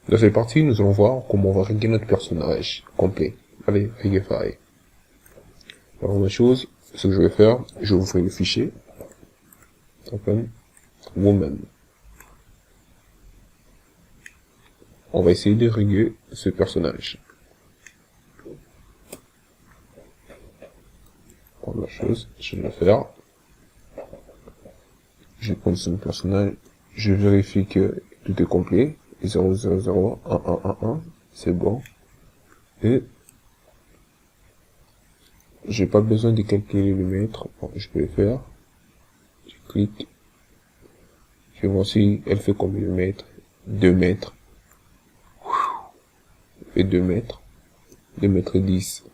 Dans cette partie, nous allons voir comment on va régler notre personnage complet avec Regify. La première chose, ce que je vais faire, je vais ouvrir le fichier. Open Woman. On va essayer de régler ce personnage. Première chose, je vais faire. Je vais prendre son personnage. Je vérifie que tout est complet. 0, 0, 0, 1, 1, 1, 1. C'est bon. Et j'ai pas besoin de calculer le mètre. Bon, je peux le faire. Je clique. Je vois si elle fait combien de mètres. 2 mètres. Et 2 mètres. 2 mètres 10.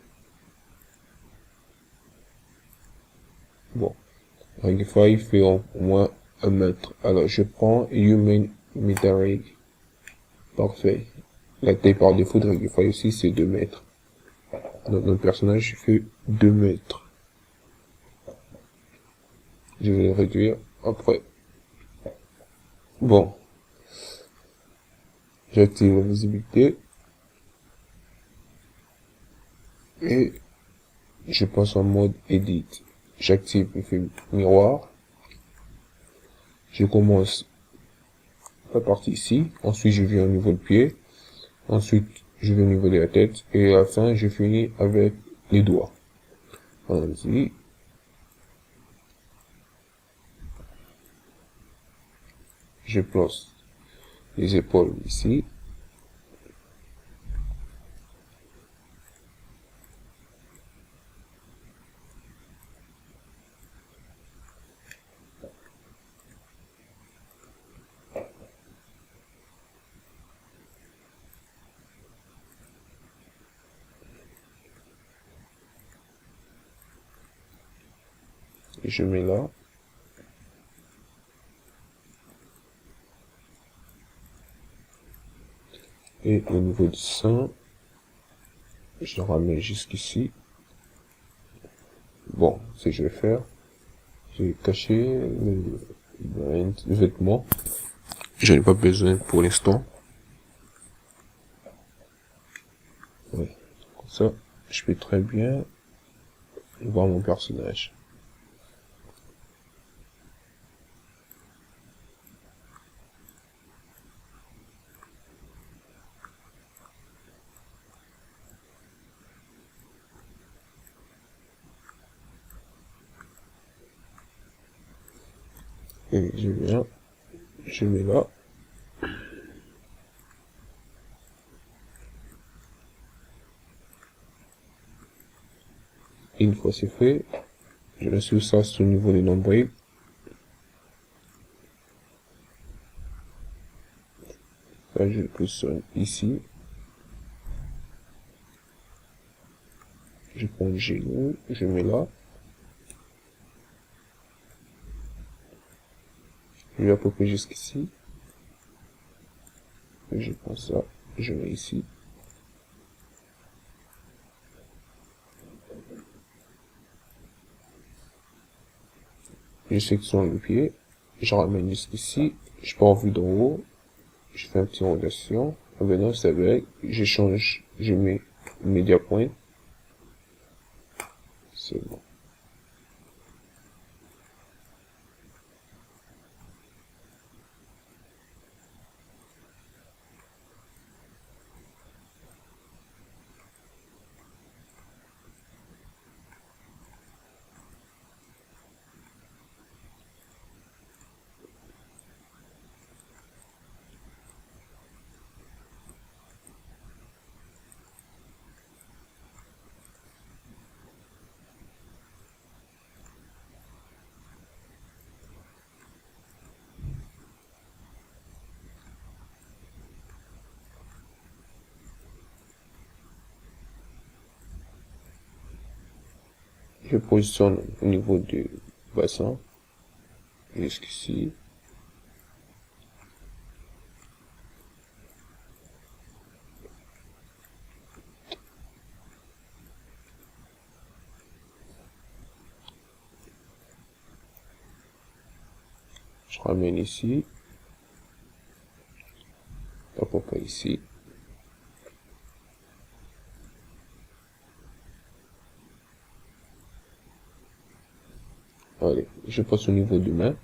Bon. Regify fait au moins 1 mètre. Alors, je prends Human Metering. Parfait. La taille par défaut de Regify aussi, c'est 2 mètres. Donc, notre personnage fait 2 mètres. Je vais le réduire après. Bon. J'active la visibilité. Et je passe en mode Edit. J'active l'effet miroir. Je commence la partie ici. Ensuite, je viens au niveau du pied. Ensuite, je vais au niveau de la tête. Et à la fin, je finis avec les doigts. Allons-y. Je place les épaules ici. Et je mets là. Et au niveau du sein, je le ramène jusqu'ici. Bon, ce que je vais faire, je vais cacher le vêtement. Je n'ai pas besoin pour l'instant. Ouais. Comme ça, je peux très bien voir mon personnage. Et je viens, je mets là. Et une fois c'est fait, je laisse ça au niveau des nombrils. Là, je le positionne ici. Je prends le genou, je mets là. Je vais à peu près jusqu'ici. Je prends ça, je mets ici. Je sectionne le pied. Je ramène jusqu'ici. Je pars en vue d'en haut. Je fais un petit rotation. Maintenant, c'est avec. Je change. Je mets média point. C'est bon. Je positionne au niveau du bassin. Jusqu'ici. Je ramène ici. à peu près ici. Allez, je passe au niveau de main.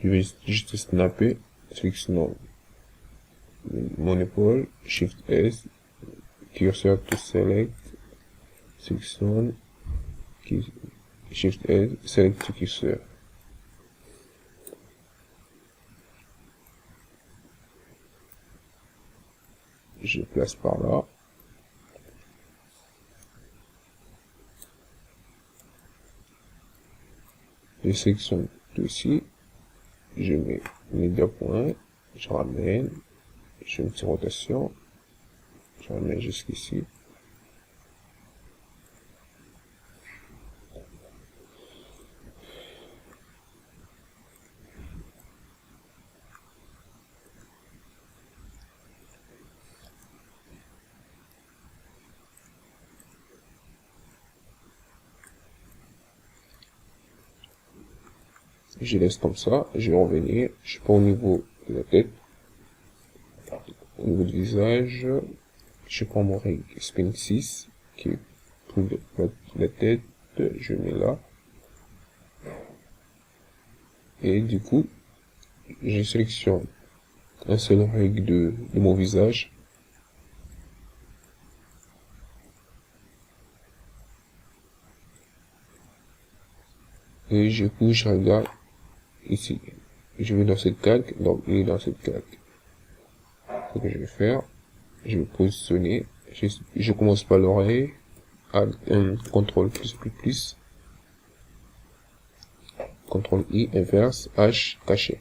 Je vais juste snapper, sélectionnant mon épaule, Shift S, cursor to select, sélectionne, Shift S, select to cursor. Je place par là. Je sélectionne tout ici. Je mets mes deux points. Je ramène. Je fais une petite rotation. Je ramène jusqu'ici. Je laisse comme ça. Je vais revenir. Je prends au niveau de la tête. Au niveau du visage. Je prends mon règle spin 6 qui est pour la tête. Je mets là. Et du coup, je sélectionne un seul règle de mon visage. Et du coup, je regarde ici. Je vais dans cette calque, donc il est dans cette calque. Ce que je vais faire, je vais positionner. Je commence par l'oreille. CTRL plus. CTRL I, inverse, H, caché.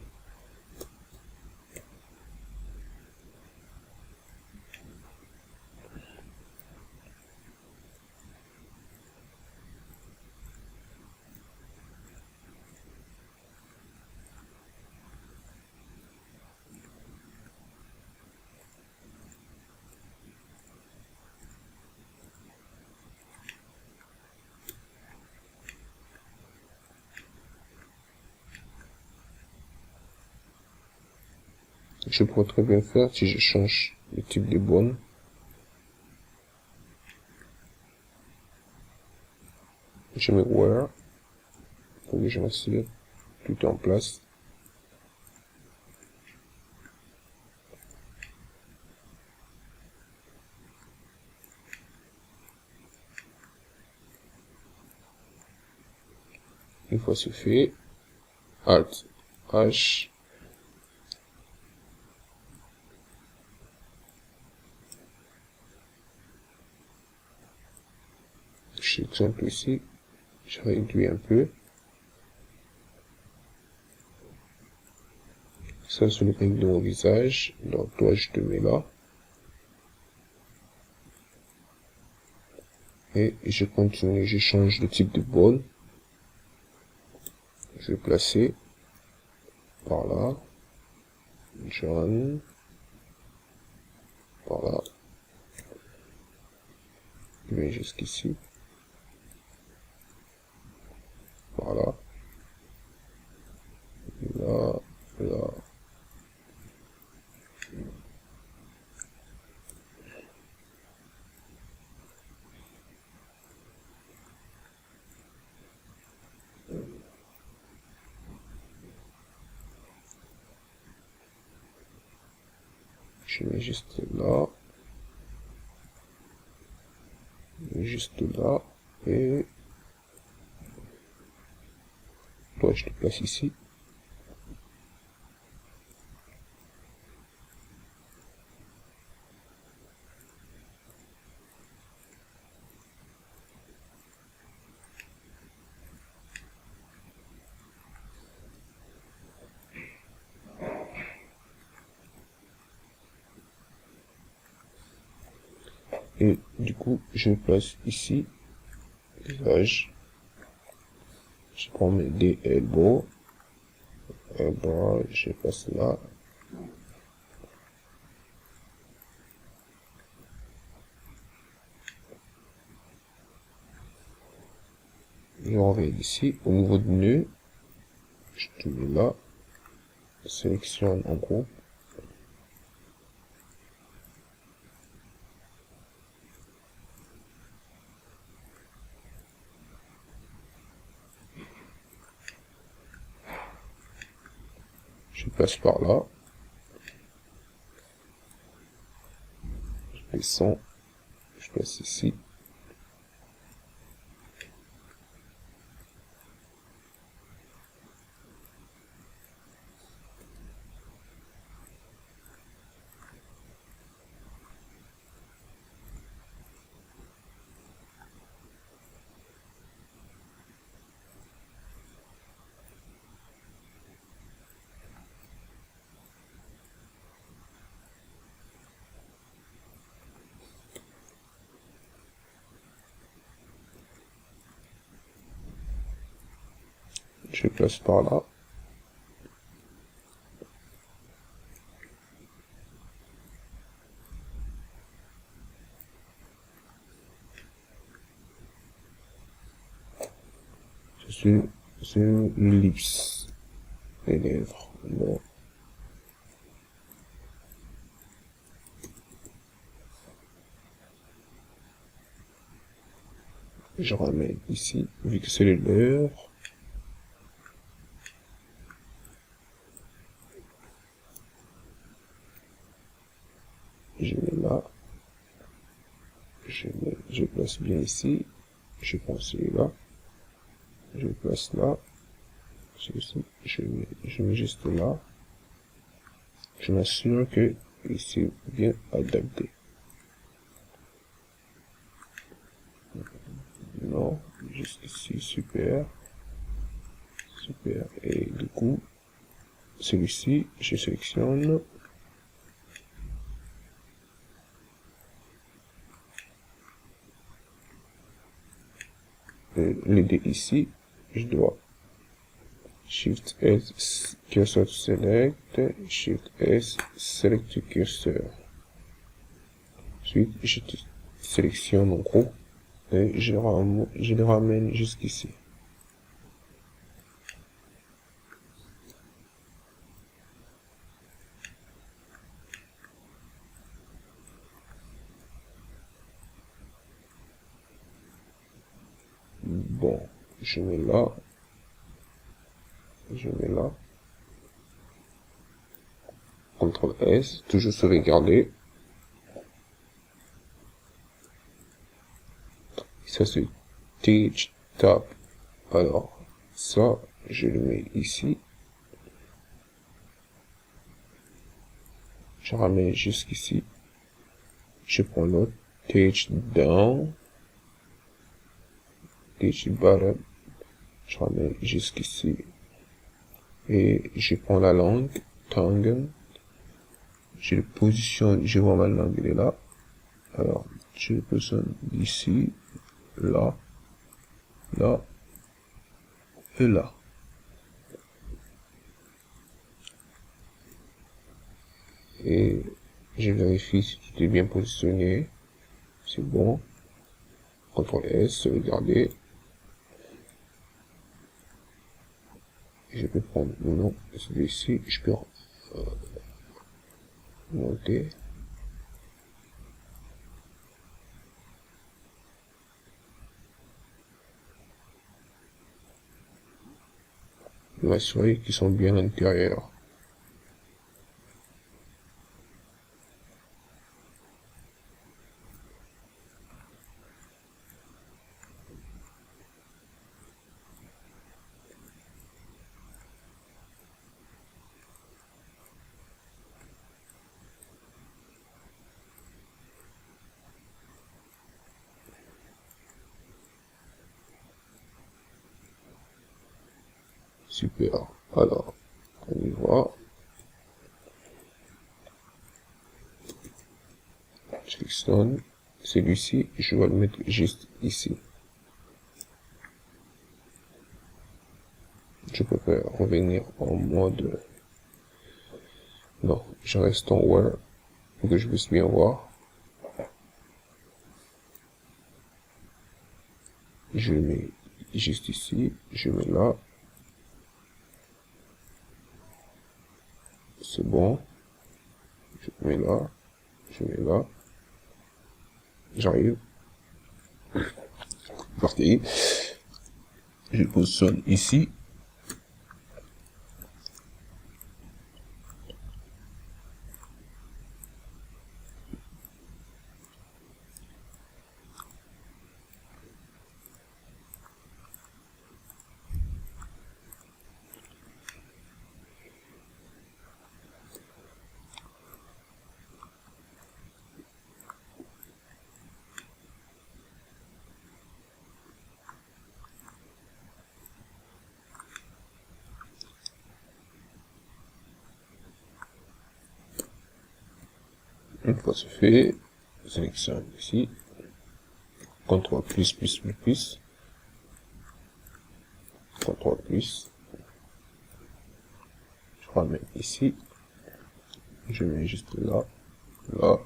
Je pourrais très bien faire si je change le type de bonne. Je mets Where. Faut que je m'assure. Tout est en place. Une fois c'est fait, Alt, H, je sélectionne tout ici, je réduis un peu. Ça, c'est le règle de mon visage, donc toi, je te mets là. Et je continue, je change de type de ball. Je vais placer par là, John, par là, je vais jusqu'ici, par là, là, là. Je mets juste là, et toi, je te place ici. Et du coup, je place ici, visage. Je prends mes deux elbows, je passe là. Je reviens ici, au niveau du nœud, je te mets là. sélectionne en groupe. Je place par là. Je descends. Je place ici. Je place par là. C'est l'ellipse. Les lèvres. Bon. Je ramène ici, vu que c'est les lèvres. Je mets là. Je place bien ici. Je prends celui-là. Je place là. Celui-ci. Je mets juste là. Je m'assure que c'est bien adapté. Non, juste ici, super. Super. Et du coup, celui-ci, je sélectionne. L'aider ici, je dois Shift S, cursor to select, Shift S, select cursor. Ensuite, je sélectionne en gros et je les ramène jusqu'ici. Bon, je mets là. Je mets là. CTRL S, toujours sauvegarder. Ça c'est Teach Tab. Alors, ça, je le mets ici. Je ramène jusqu'ici. Je prends l'autre. Teach Down. Teach Bottom. Je ramène jusqu'ici. Et je prends la langue. Tongue. Je le positionne. Je vois ma langue, elle est là. Alors, je le positionne ici. Là. Là. Et là. Et je vérifie si tout est bien positionné. C'est bon. CTRL S, sauvegarder. Je peux prendre le nom de celui-ci. Je peux monter. M'assurer qu'ils sont bien à l'intérieur. Super. Alors, on y voit. Je sélectionne celui-ci. Je vais le mettre juste ici. Je peux faire revenir en mode... Non, je reste en Where pour que je puisse bien voir. Je le mets juste ici. Je mets là. c'est bon. Je mets là, je mets là. J'arrive. Parti. Je positionne ici. Une fois c'est fait, je sélectionne ici. CTRL plus. CTRL plus. Je ramène ici. Je mets juste là, là.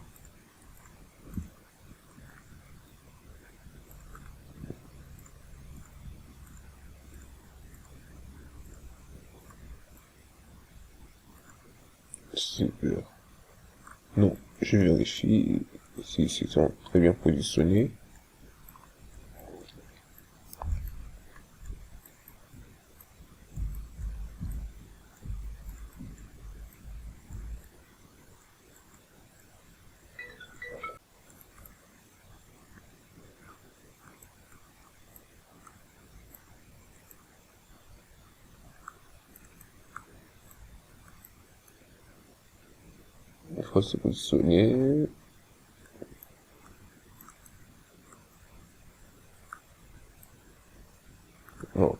Super. Non, je vérifie si ils sont très bien positionnés. Une fois c'est positionné, non.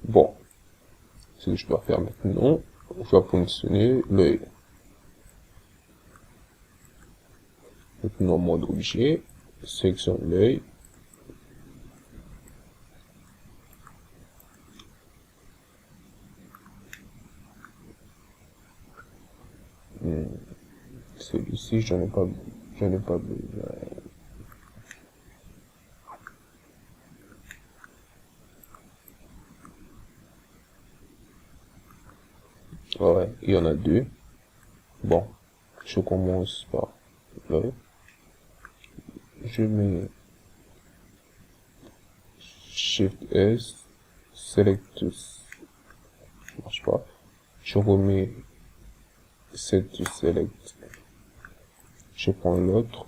Bon, ce que je dois faire maintenant, je dois positionner l'œil. Maintenant, mode objet, sélectionne l'œil. Celui-ci, j'en ai pas besoin. Ouais, il y en a deux. Bon, je commence par l'œil. Je mets Shift S, Select, ça marche pas. Je remets Set to Select. Je prends l'autre.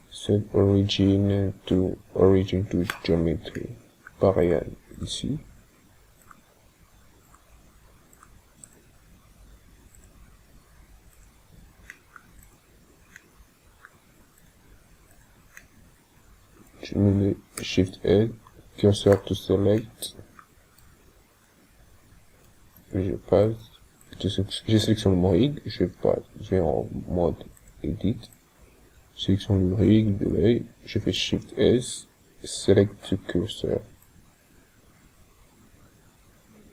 Set Origin to Geometry. Pareil ici. Je mets le Shift S, Cursor to Select. Je passe. Je sélectionne mon rig, je vais en mode Edit. Je sélectionne le rig de l'œil, je fais Shift S, Select Cursor.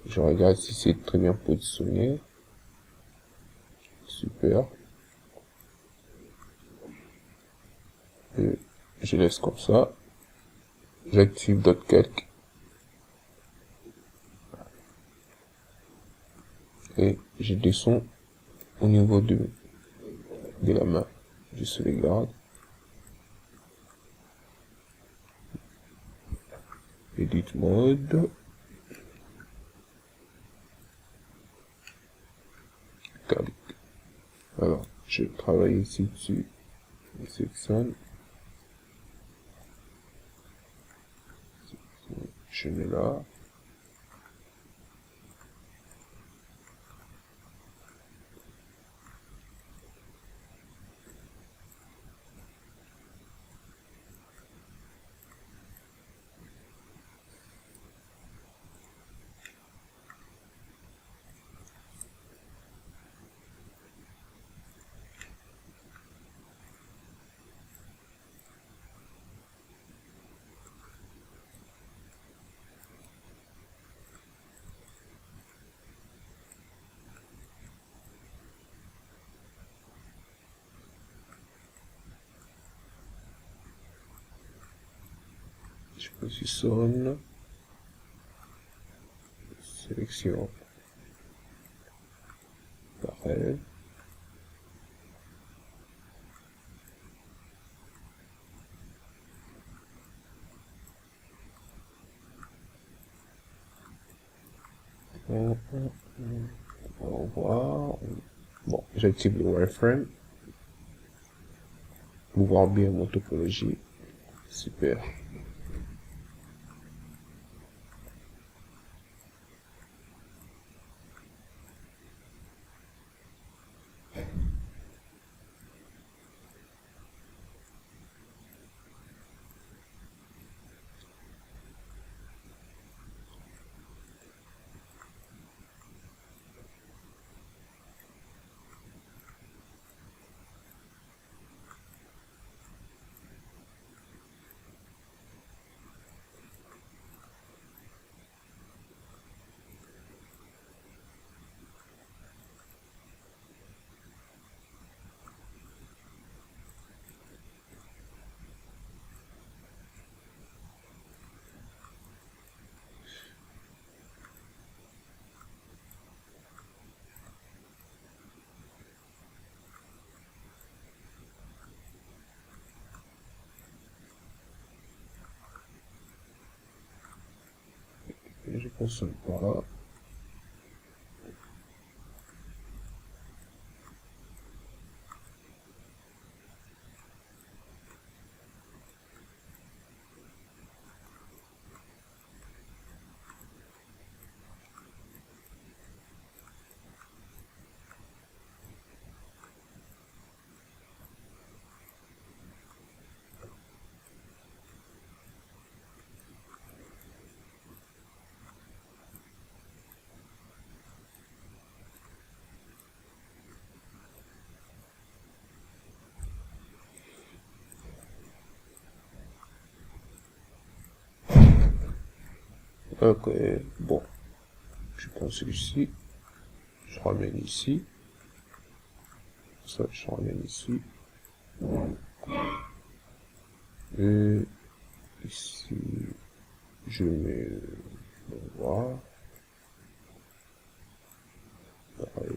Je regarde si c'est très bien positionné. Super. Je laisse comme ça. J'active .calc. Et je descends au niveau de la main. Je sauvegarde. Edit mode. Calc. Alors, je travaille ici dessus. Je sélectionne. Je mets là. je positionne, sélection, pareil. On va voir. Bon, j'active le wireframe pour voir bien mon topologie. Super. Et je consomme par là. Ok, bon, je prends celui-ci, je ramène ici, ça je ramène ici, et ici je mets le noir, pareil.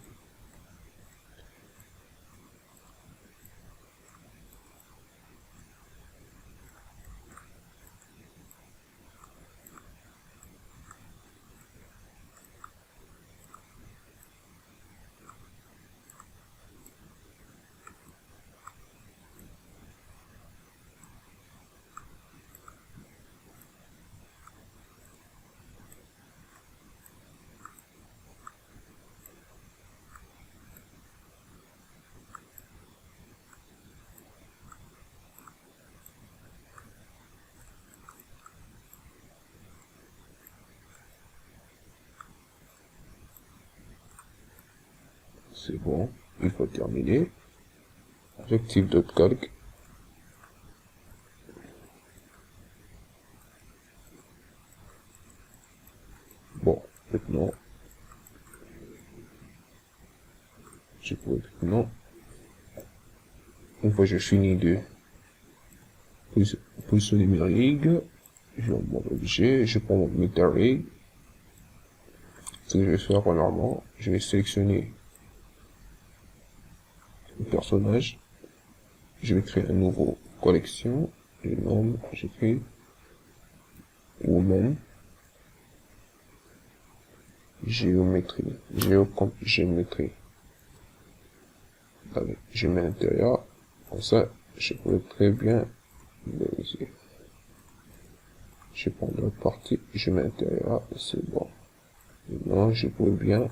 C'est bon, il faut terminer. J'active d'autres calques. Bon, maintenant, je pourrais maintenant, une fois que j'ai fini de positionner mes rigs, je vais mon objet, je prends mon meter rig. Ce que je vais faire premièrement, je vais sélectionner le personnage, je vais créer un nouveau collection, je nomme, j'écris woman, géométrie, géométrie. Allez, je mets à l'intérieur, comme ça, je peux très bien vérifier. Je prends l'autre partie, je mets à l'intérieur, c'est bon. Maintenant, je peux bien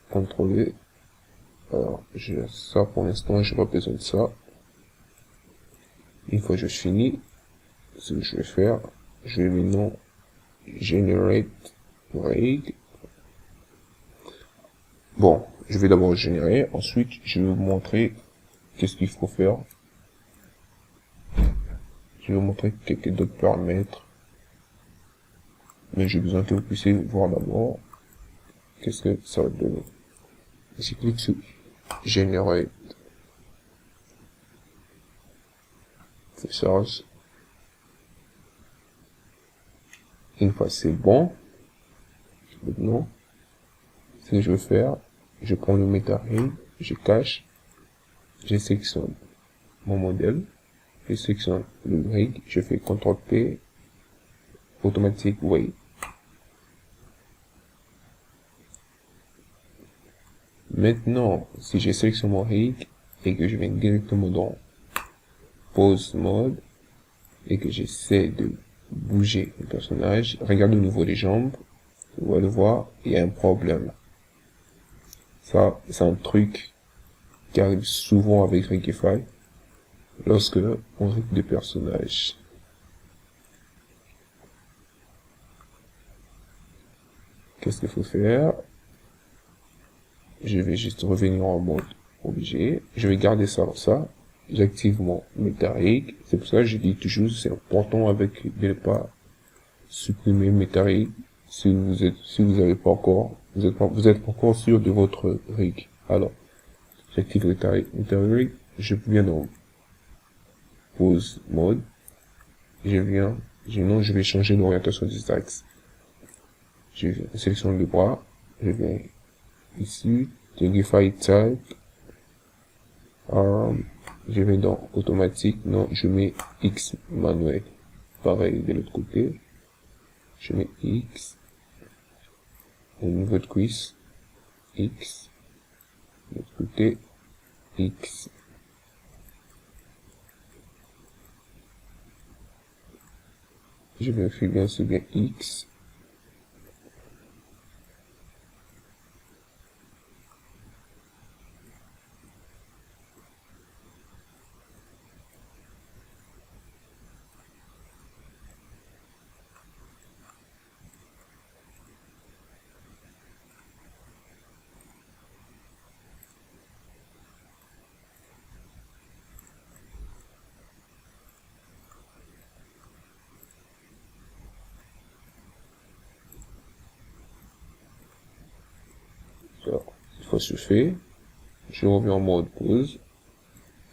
contrôler. Alors, j'ai ça pour l'instant, j'ai pas besoin de ça. Une fois que je finis, ce que je vais faire, je vais maintenant generate rig. Bon, je vais d'abord générer, ensuite je vais vous montrer qu'est-ce qu'il faut faire. Je vais vous montrer quelques d'autres paramètres, mais j'ai besoin que vous puissiez voir d'abord qu'est-ce que ça va donner. Je clique sur generate features. Une fois c'est bon, maintenant, ce que je vais faire, je prends le MetaRig, je cache, je sélectionne mon modèle, je sélectionne le rig, je fais CTRL-P, Automatic Weight. Maintenant, si je sélectionne mon rig et que je viens directement dans Pose Mode et que j'essaie de bouger le personnage, regarde au niveau des jambes, vous allez voir, il y a un problème. Ça, c'est un truc qui arrive souvent avec Rigify lorsque on rig des personnages. Qu'est-ce qu'il faut faire? Je vais juste revenir en mode obligé. Je vais garder ça comme ça. J'active mon MetaRig. C'est pour ça que je dis toujours, c'est important avec de ne pas supprimer MetaRig si vous avez pas encore, vous êtes pas encore sûr de votre rig. Alors, j'active MetaRig. Je viens dans Pose Mode. Je vais changer l'orientation des axes. Je sélectionne le bras. Je viens ici, Rigify Type, je vais dans automatique, non, je mets X manuel. Pareil de l'autre côté, je mets X, au niveau de cuisse, X, de l'autre côté, X. Je vérifie bien, c'est bien X. Alors, une fois ce fait, je reviens en mode pause,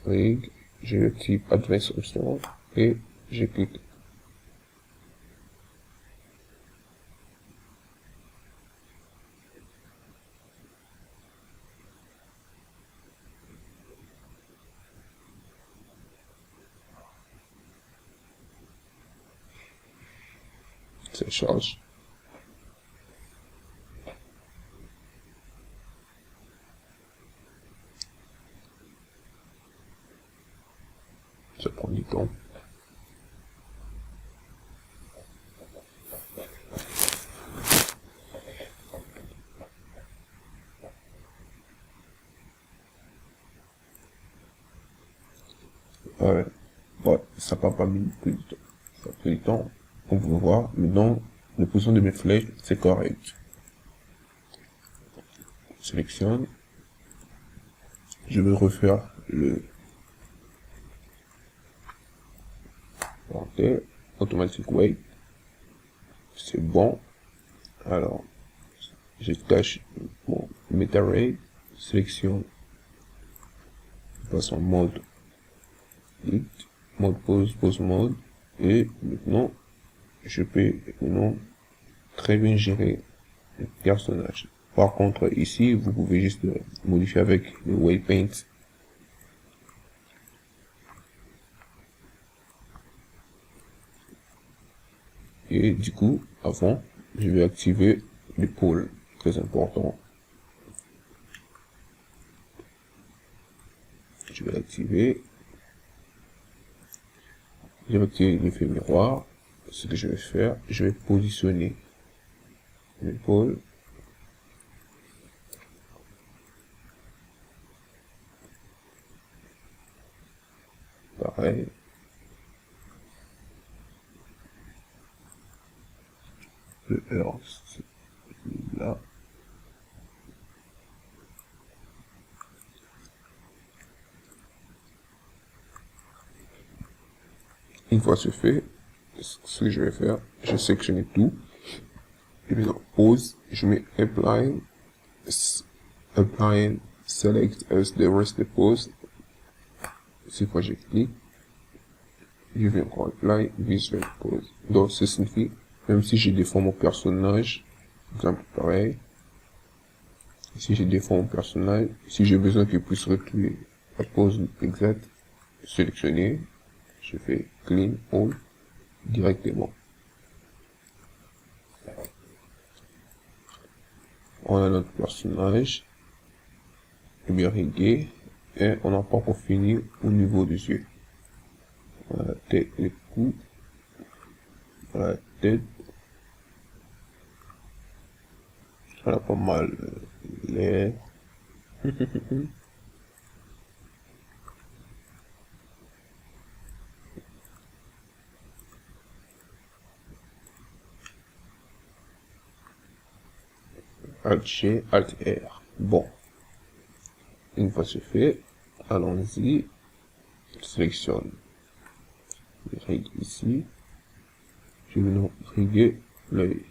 rig, j'ai le type Advanced Option et je clique. Ça charge. Ça prend du temps. Ouais, ça n'a pas mis plus de temps. Ça a pris du temps. On peut voir, maintenant, la position de mes flèches, c'est correct. Sélectionne. Je vais refaire le Automatic Weight. C'est bon. Alors, je cache mon MetaRig, sélection, je passe en mode Edit, mode pause mode, et maintenant, je peux maintenant très bien gérer le personnage. Par contre, ici, vous pouvez juste modifier avec le Weight Paint. Et du coup, avant, je vais activer l'épaule, très important. Je vais l'activer. Je vais activer l'effet miroir. Ce que je vais faire, je vais positionner l'épaule. Pareil. Le R, c'est là. Une fois ce fait, ce que je vais faire, je sélectionne tout. Je vais dans pause, je mets apply select as the rest of pose. Cette fois je clique. Je vais encore apply visual pose. Donc ce signifie Même si je défends mon personnage, exemple pareil. Si je défends mon personnage, si j'ai besoin qu'il puisse reculer la pose exacte, sélectionner, je fais clean all directement. On a notre personnage, bien rigué, et on n'a pas encore fini au niveau des yeux. On a la tête, le cou, on a la tête, on a pas mal l'air. Alt G, Alt R. Bon. Une fois c'est fait, allons-y. Sélectionne les règles ici. Je vais nous riguer l'œil.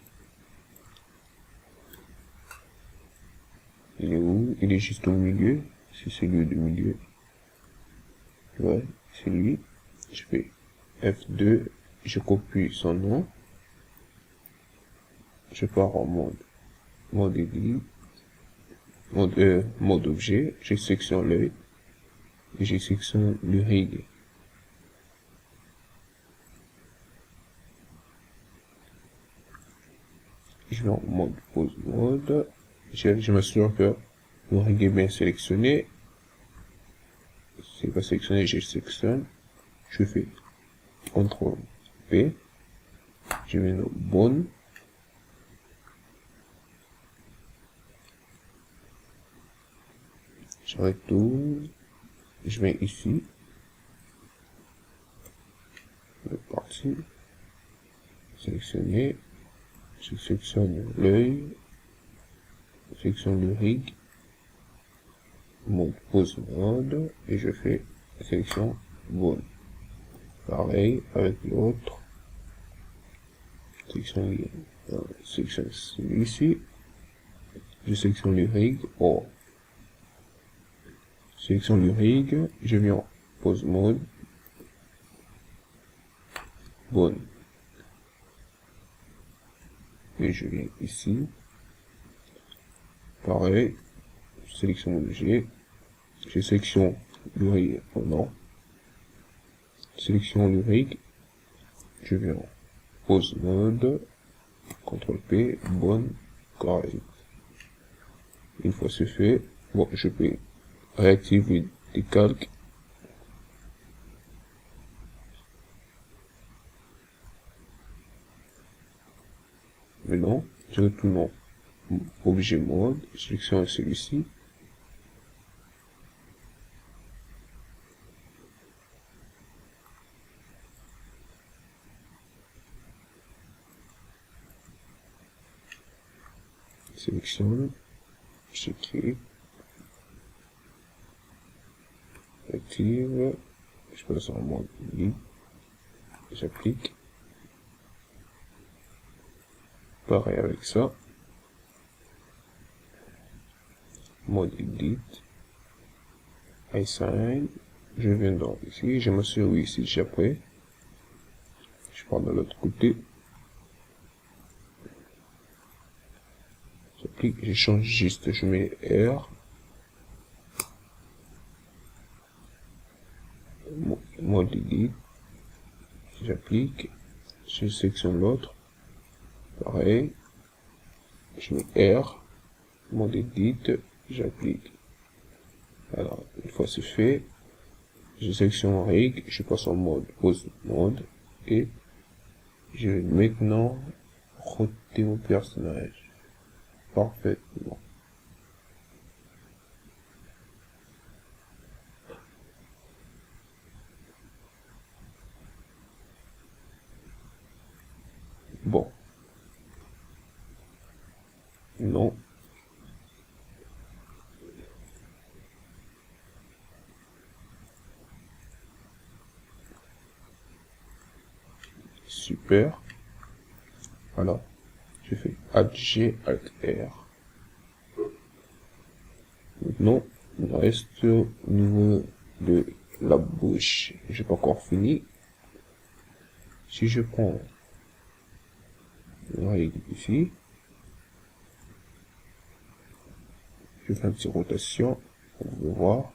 Il est où? Il est juste au milieu. C'est celui du milieu. Ouais, c'est lui. Je fais F2. Je copie son nom. Je pars en mode edit. Mode objet. Je sélectionne l'œil. Et je sélectionne le rig. Je vais en mode pose mode. Je m'assure que le rig est bien sélectionné. C'est pas sélectionné, je sélectionne. Je fais CTRL P. Je mets le bon. Je retourne. Je viens ici. Le parti. Sélectionner. Je sélectionne l'œil. Je sélectionne le rig. Mode pose mode. Et je fais sélection bon. Pareil avec l'autre. Sélectionne celui-ci. Je sélectionne le rig. Oh. Sélectionne le rig. Je viens en pose mode. Bon. Et je viens ici. Pareil. Je sélectionne l'objet. Je sélectionne le rig. Oh non. Sélectionne le rig. Je viens en pose mode. CTRL P. Bon. Correct. Une fois c'est fait. Bon, je peux réactiver des calques. Maintenant, je retourne en objet mode, je sélectionne celui-ci. Sélectionne, j'écris, active, je passe en mode lit, j'applique. Pareil avec ça. Mode edit. Assign. Je viens dans ici. Je m'assure oui, ici, j'ai prêt. Je pars de l'autre côté. J'applique. Je change juste. Je mets R. Mode edit. J'applique. Je sélectionne l'autre. Pareil. Je mets R. Mode edit. J'applique. Alors, une fois c'est fait, je sélectionne rig, je passe en mode pose mode et je vais maintenant roter mon personnage parfaitement. Bon. Non. Super. Voilà. Je fais Alt G, Alt R. Maintenant, il reste au niveau de la bouche. J'ai pas encore fini. Si je prends une règle ici. Je fais une petite rotation, pour vous voir.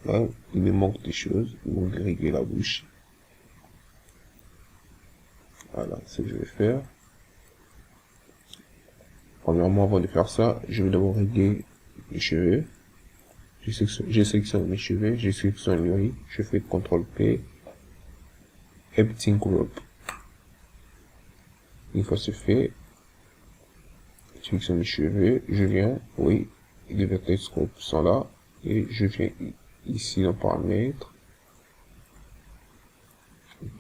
Là, il me manque des choses, il manque de régler la bouche. Voilà, c'est ce que je vais faire. Premièrement, avant de faire ça, je vais d'abord régler les cheveux. Je sélectionne mes cheveux, je sélectionne lui, je fais CTRL P, Editing Group. Une fois c'est fait, je sélectionne mes cheveux, je viens, oui, les vertex group sont là, et je viens ici dans paramètres,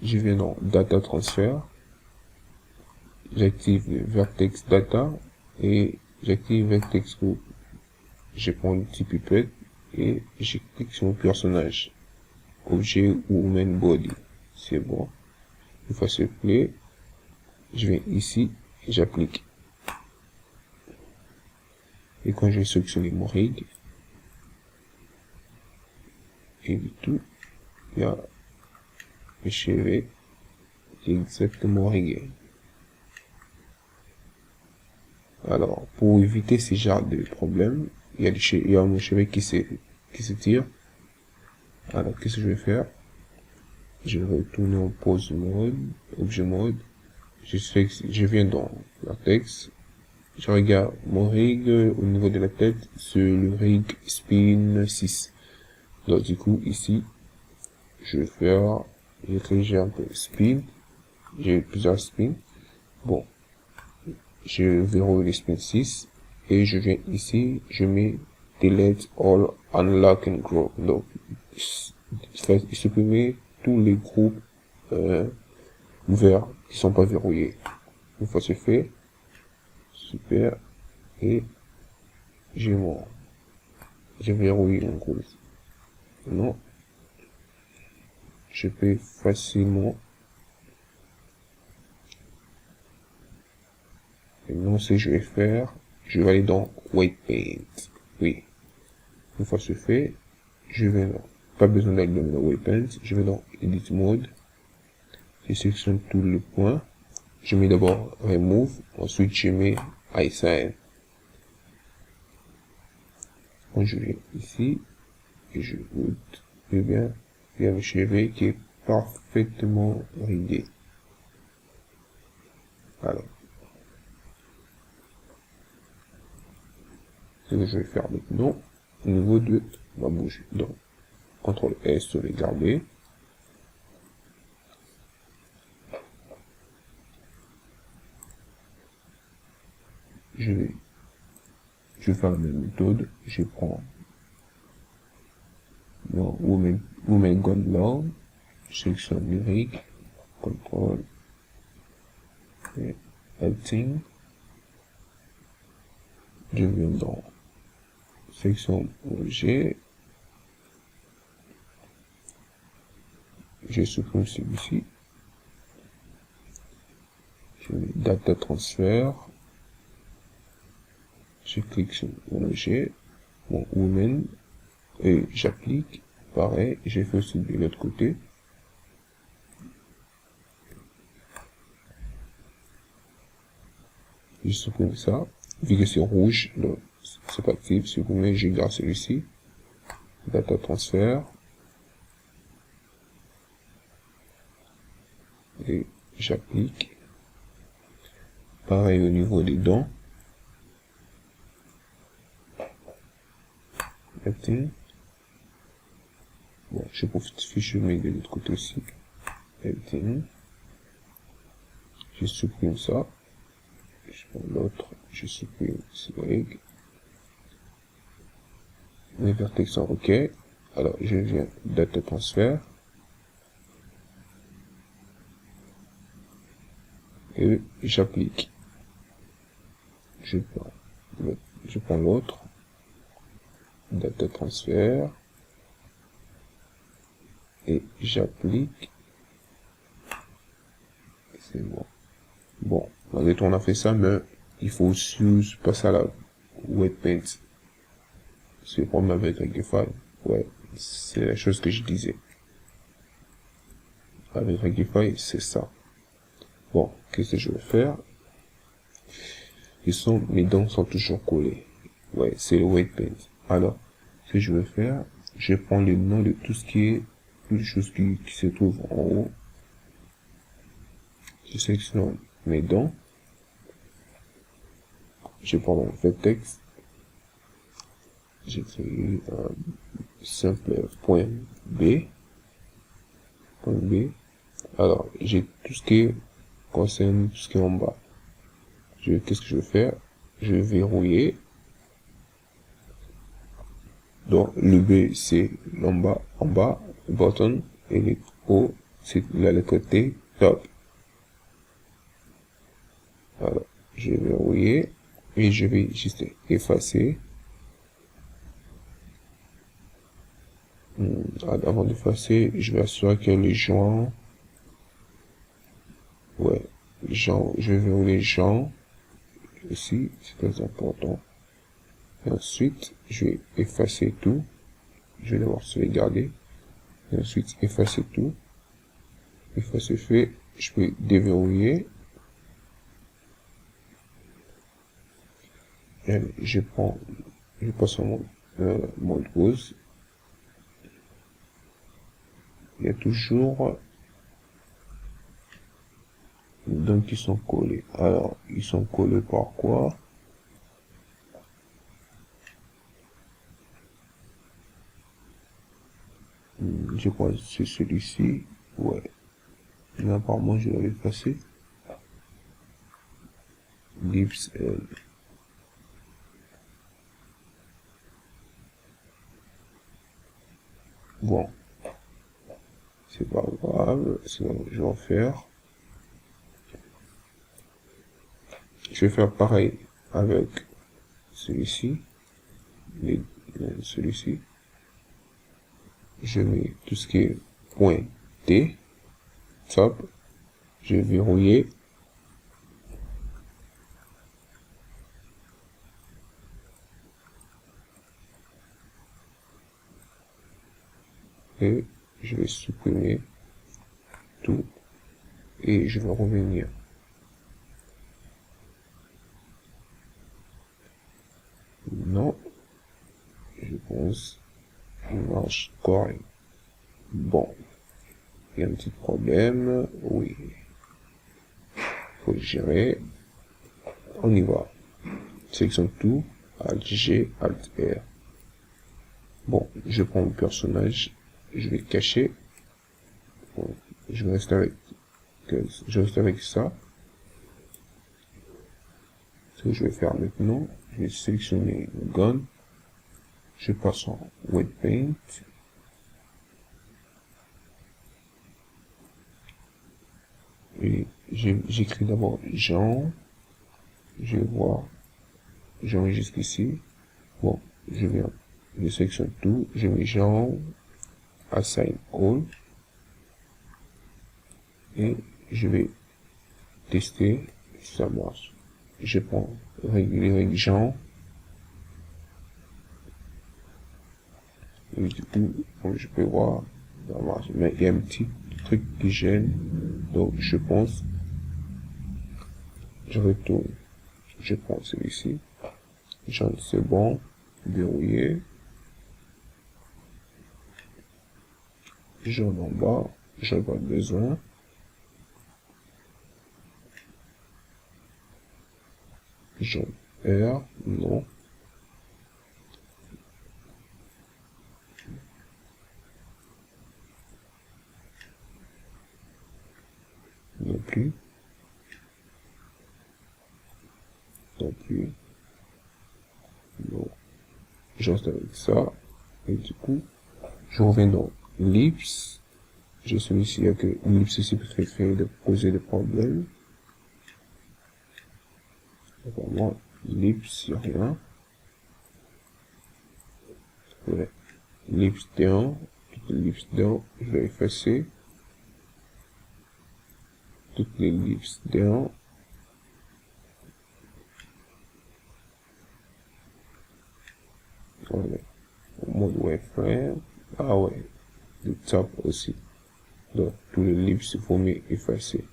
je viens dans Data Transfer, j'active le Vertex Data, et j'active Vertex Group. Je prends le petit pipette, et je clique sur mon personnage, objet ou main body. C'est bon. Une fois c'est fait, je viens ici et j'applique. Et quand je vais sélectionner mon rig, et du tout, il y a mes cheveux qui est exactement rigué. Alors, pour éviter ces genres de problèmes, il y a mon cheveu qui se tire. Alors, qu'est-ce que je vais faire? Je vais retourner en pose mode, objet mode. Je viens dans Vertex. Je regarde mon rig au niveau de la tête, c'est le rig spin 6. Donc, du coup, ici, je vais faire, j'ai un peu spin. J'ai plusieurs spins. Bon. Je verrouille les spin 6. Et je viens ici, je mets Delete All Unlock and Group. Donc, supprimer tous les groupes ouverts qui sont pas verrouillés. Une fois c'est fait, super, et j'ai verrouillé mon groupe. Non, je peux facilement. Maintenant, ce que je vais faire, je vais aller dans White Paint. Oui. Une fois c'est fait, je vais dans, pas besoin d'aller dans White Paint, je vais dans Edit Mode. Je sélectionne tous les points. Je mets d'abord Remove, ensuite je mets Assign. Quand je viens ici, et je goûte, et bien, il y a le cheveu qui est parfaitement rigué. Alors, ce que je vais faire maintenant, au niveau de ma bouche. Donc, CTRL S sur les garder. Je vais faire la même méthode. Je prends mon Women Gone Lord, je sélectionne lyrique, CTRL et Editing. Je viens dans section objet. Je supprime celui-ci. Je mets Data Transfer. Je clique sur mon objet, mon Women, et j'applique. Pareil, j'ai fait aussi de l'autre côté. Je supprime ça. Vu que c'est rouge, donc c'est pas actif. Supprimer, je garde celui-ci. Data Transfer. Et j'applique. Pareil au niveau des dents. Editing. Bon, je profite fiche, je mets de l'autre côté aussi. Editing. Je supprime ça. Je prends l'autre, je supprime ce rig. Mes vertex sont OK. Alors, je viens Data Transfer. Et j'applique. Je prends l'autre. Data Transfer. Et j'applique. C'est bon. Bon, malgré tout on a fait ça, mais il faut aussi passer à la Wet Paint. C'est le problème avec Regify. Ouais, c'est la chose que je disais. Avec Regify, c'est ça. Bon, qu'est-ce que je vais faire? Mes dents sont toujours collées. Ouais, c'est le white paint. Alors, ce que je vais faire, je prends le nom de toutes les choses qui se trouvent en haut. Je sélectionne mes dents. Je prends mon vertex. J'écris un simple point B. Point B. Alors, j'ai tout ce qui concerne tout ce qui est en bas. Qu'est-ce que je vais faire? Je vais verrouiller. Donc, le B, c'est en bas, button, et le O, c'est la lettre T, top. Alors, je vais verrouiller, et je vais juste effacer. Avant d'effacer, je vais assurer que les joints, ouais, je vais verrouiller les joints, ici, c'est très important. Et ensuite, je vais effacer tout. Je vais d'abord sauvegarder. Et ensuite, effacer tout. Une fois c'est fait, je peux déverrouiller. Et je passe en mode pause. Il y a toujours donc ils sont collés. Alors, ils sont collés par quoi? Je crois que c'est celui-ci. Ouais. Mais apparemment, je l'avais effacé. Lips L. Bon. C'est pas grave. Sinon, je vais en faire. Je vais faire pareil avec celui-ci. Celui-ci. Je mets tout ce qui est point T. Top. Je vais verrouiller. Et je vais supprimer tout. Et je vais revenir. Non. Je pense qu'il marche correct. Bon. Il y a un petit problème. Oui. Faut le gérer. On y va. Sélectionne tout. Alt G, Alt R. Bon, je prends mon personnage. Je vais cacher. Bon, je vais rester avec ça. Ce que je vais faire maintenant, je vais sélectionner le gun. Je passe en wet paint. Et j'écris d'abord Jean. Je vais voir. J'enregistre ici. Bon, je sélectionne tout. Je mets Jean. Assign all. Et je vais tester si ça marche. Je prends les règles Jean. Et du coup, comme je peux voir, ça marche. Mais il y a un petit truc qui gêne. Donc, je pense, je retourne. Je prends celui-ci. Jean, c'est bon. Verrouillé. Jean en bas. J'en ai pas besoin. Jean R. Non. Non plus. Non plus. Non. Je reste avec ça. Et du coup, je reviens dans Lips. Je suis ici avec Lips ici préféré de poser des problèmes. Vraiment, Lips, il n'y a rien. Ouais. Lips down. Toutes les lips down, je vais effacer. Toutes les lips down. Voilà. Mode wireframe. Ah ouais. Le top aussi. Donc, tous les lips, il faut mieux effacer.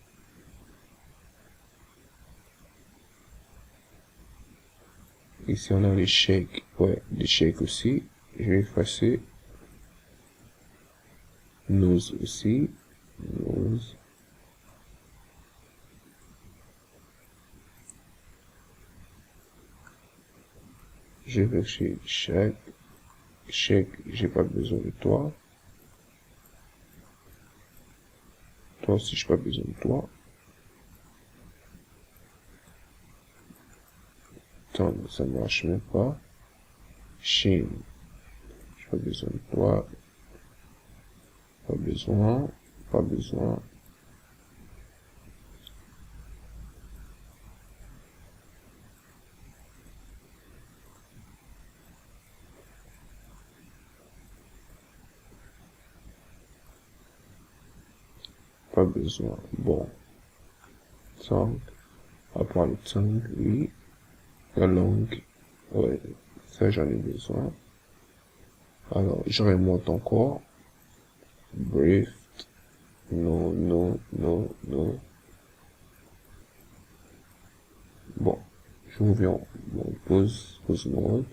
Ici, on a les shakes. Ouais, les shakes aussi. Je vais effacer. Nose aussi. Nose. Je vais chez shake. Shake, j'ai pas besoin de toi. Toi aussi, j'ai pas besoin de toi. Attends, ça ne marche même pas. Shin, j'ai pas besoin de toi. Pas besoin. Pas besoin. Pas besoin. Bon. Tongue. À part le tongue, oui. La langue. Ouais. Ça, j'en ai besoin. Alors, je remonte encore. Breathe. Non, non, non, non. Bon. Je reviens. Bon, pause mode.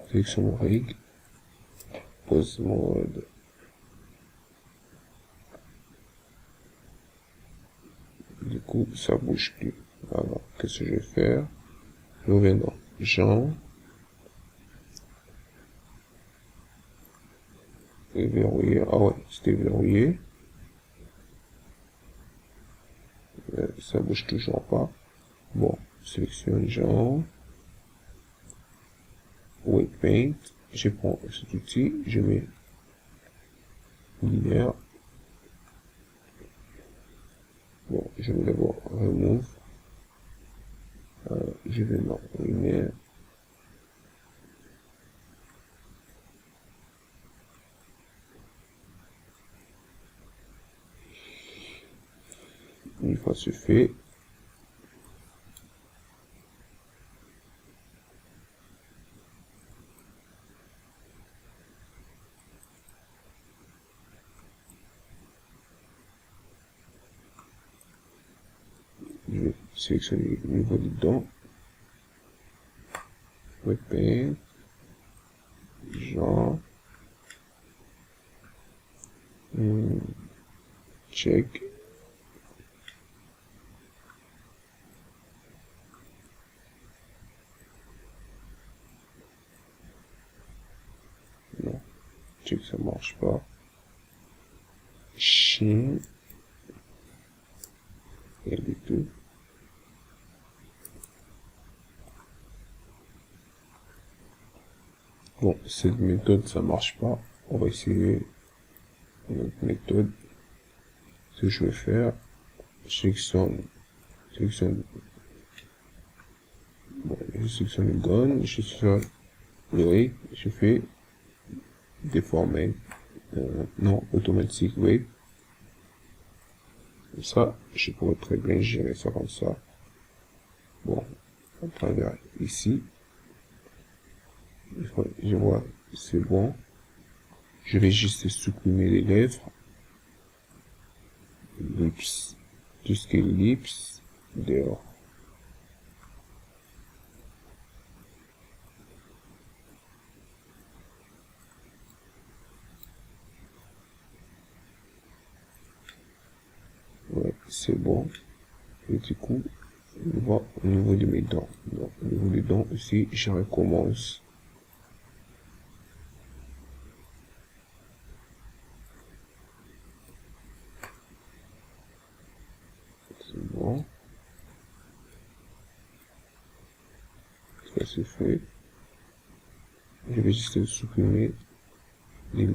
Sélection rig. Pause mode. Du coup, ça bouge plus. Alors, qu'est-ce que je vais faire? Je reviens dans Jean. Et verrouillé. Ah ouais, c'était verrouillé. Ça bouge toujours pas. Bon, sélectionne Jean. Weight Paint. Je prends cet outil. Je mets linéaire. Bon, je vais d'abord remove. Je vais dans linéaire. Une fois c'est fait, je vais sélectionner le niveau des dents. Weight Paint. Genre. Check. Non. Check, ça marche pas. Chine. Et du tout. Bon, cette méthode, ça marche pas. On va essayer une autre méthode. Ce que je vais faire, sélectionne, bon, je sélectionne le gun, je sélectionne le weight, je fais déformer, non, automatique weight. Comme ça, je pourrais très bien gérer ça comme ça. Bon, à travers ici, je vois, c'est bon. Je vais juste supprimer les lèvres, lips, tout ce qui est lips, dehors. Ouais, c'est bon. Et du coup, on va au niveau de mes dents. Donc, au niveau des dents aussi, je recommence. C'est bon. Ça c'est fait. Je vais juste supprimer les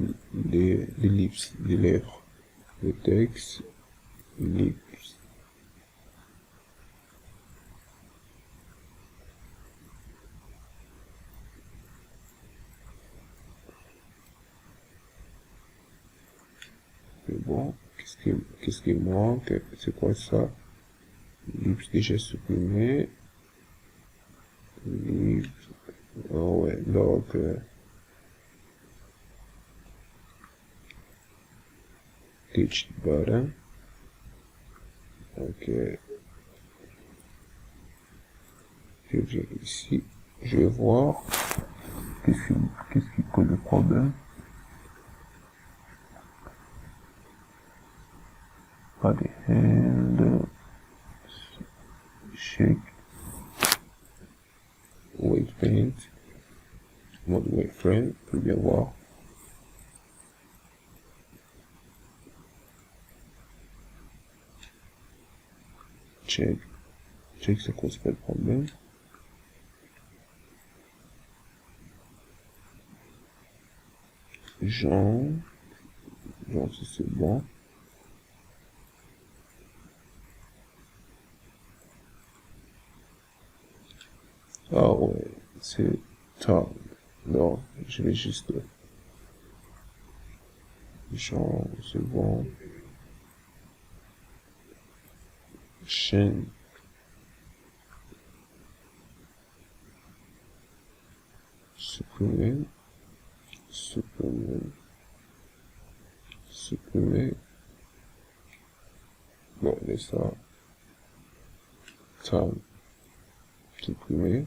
lips, les lèvres. Le texte, lips. C'est bon. Qu'est-ce qui manque? C'est quoi ça? Lips déjà supprimé. Lips. Oh ouais, donc, teach button. Ok. Je viens ici. Je vais voir qu'est-ce qui cause le problème. Pas des hand, shake, weight paint, mode wireframe, on peut bien voir. Check, ça cause pas de problème. Genre, si c'est bon. Ah ouais, c'est tard. Non, je vais juste genre, c'est bon. Chaîne. Supprimer. Bon, laisse ça. Tab. Supprimer.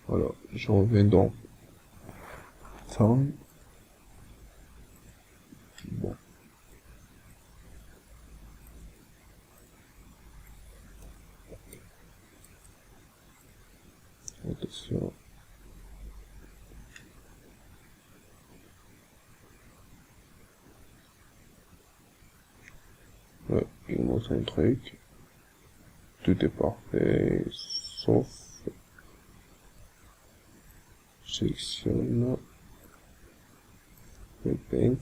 Voilà, je reviens dans Town. Bon. Attention. Ouais, il montre un truc. Tout est parfait, sauf sélectionne le paint.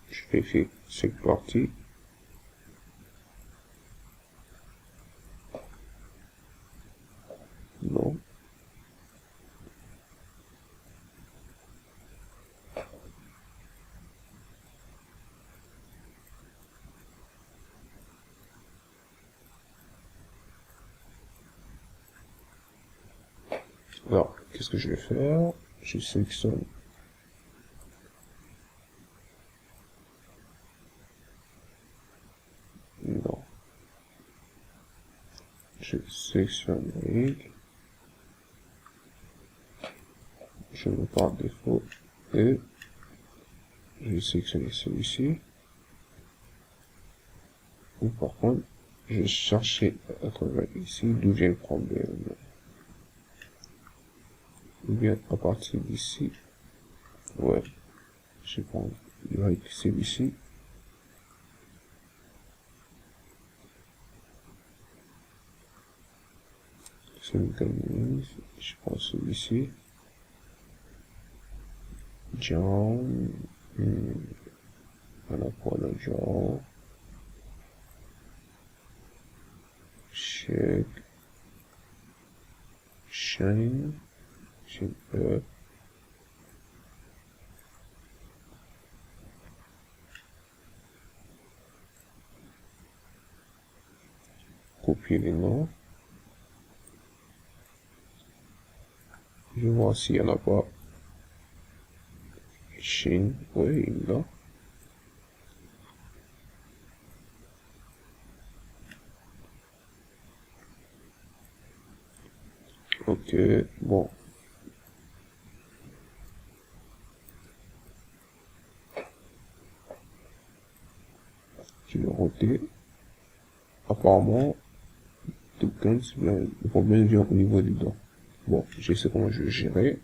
Je vérifie cette partie. Non. Alors, qu'est-ce que je vais faire? Je sélectionne. Non. Je sélectionne Rig. Je mets par défaut et je vais sélectionner celui-ci. Ou par contre, je vais chercher à travers ici d'où vient le problème. Ou bien à partir d'ici. Ouais. Je vais prendre celui-ci. Je prends celui-ci. John. On a quoi là, John? Check. Shine. Shine up. Copier les noms. Je vais voir s'il n'y en a pas. Chine, oui, il est là. Ok, bon. Je vais roter. Apparemment, le problème vient au niveau des dents. Bon, je sais comment je vais gérer.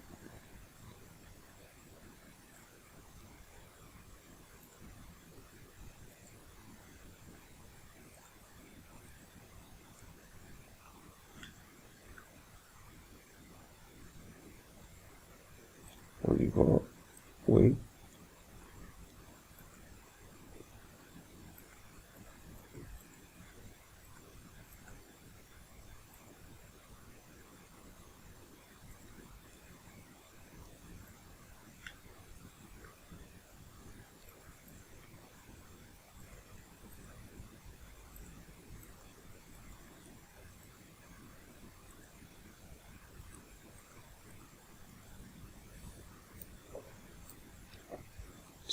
On y va. Oui.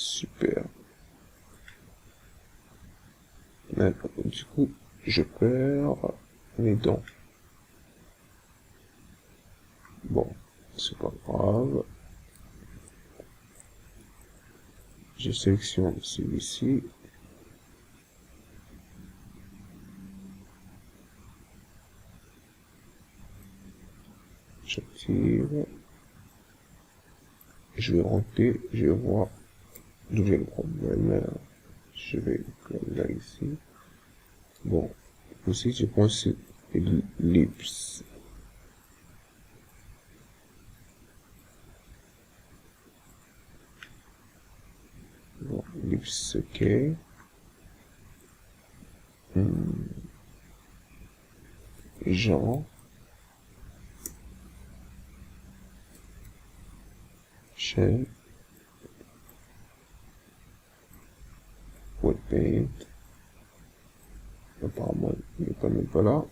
Super. Maintenant, du coup, je perds mes dents. Bon, c'est pas grave. Je sélectionne celui-ci. J'active. Je vais rentrer, je vais voir d'où vient le problème. Je vais là ici. Bon, aussi je pense que c'est l'ellipse. Bon, l'ellipse, ok. Jean, chaîne, webpaint. Apparemment, il n'est pas même pas là.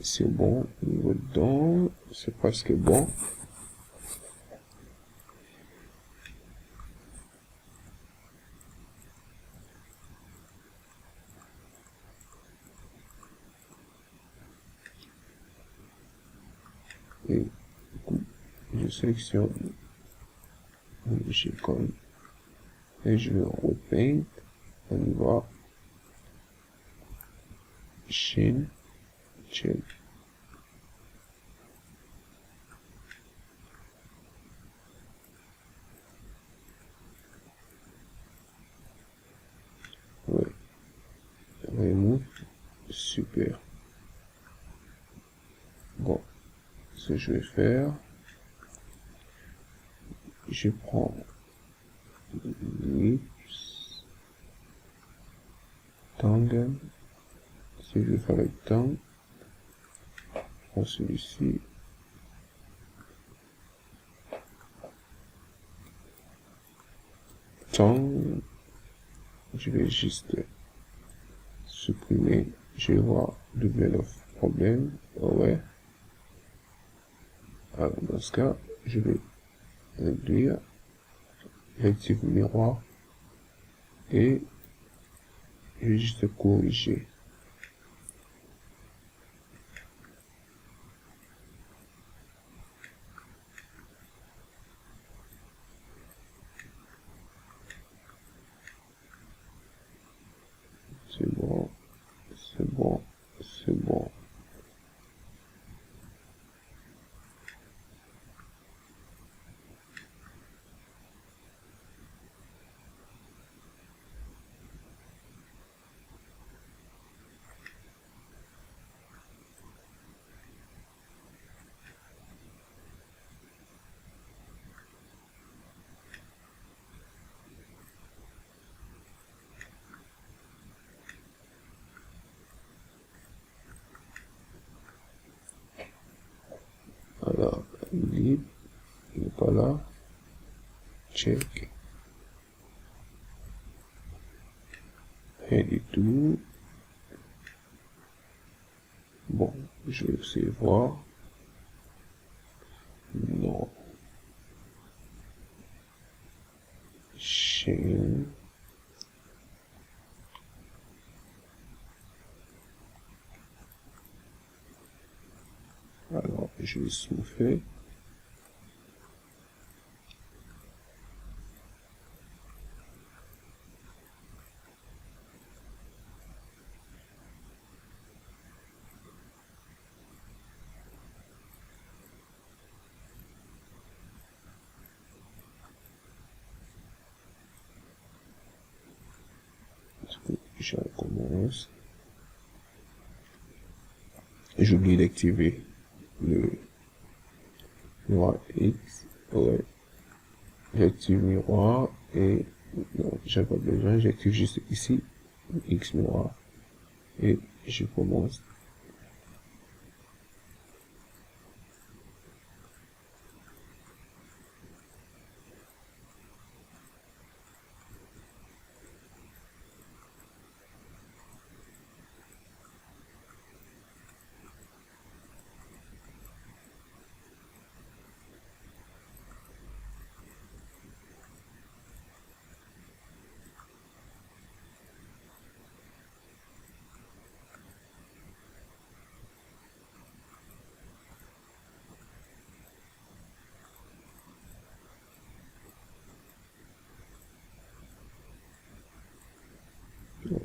C'est bon, niveau dedans, c'est presque bon. Et du coup, je sélectionne l'icône et je vais en webpaint. On y va. Chaîne, chaîne. Ouais. Remove. Super. Bon. Ce que je vais faire, je prends l'ellipse, tandem. Si je vais faire le temps, je prends celui-ci. Temps. Je vais juste supprimer. Je vais voir d'où vient le problème. Ouais. Alors, dans ce cas, je vais réduire, rectifier miroir et je vais juste corriger. C'est bon, c'est bon, c'est bon. Alors, libre, il n'est pas là. Check. Rien du tout. Bon, je vais essayer de voir. Non. Chaîne. Alors, je vais souffler. Je recommence. Et j'oublie d'activer le miroir X. Ouais. J'active miroir et non, j'ai pas besoin. J'active juste ici X miroir et je commence.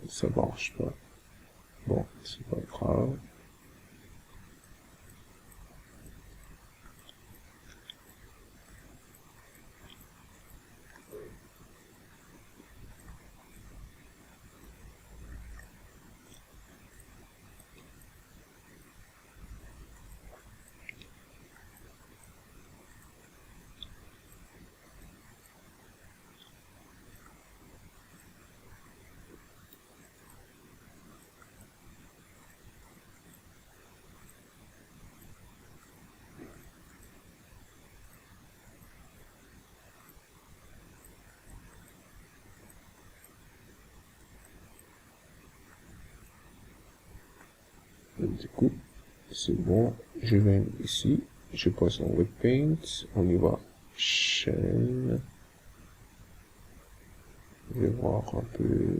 Ça marche pas. Bon, c'est pas grave. Du coup, c'est bon. Je viens ici. Je passe en Web Paint. On y va. Chaîne. Je vais voir un peu.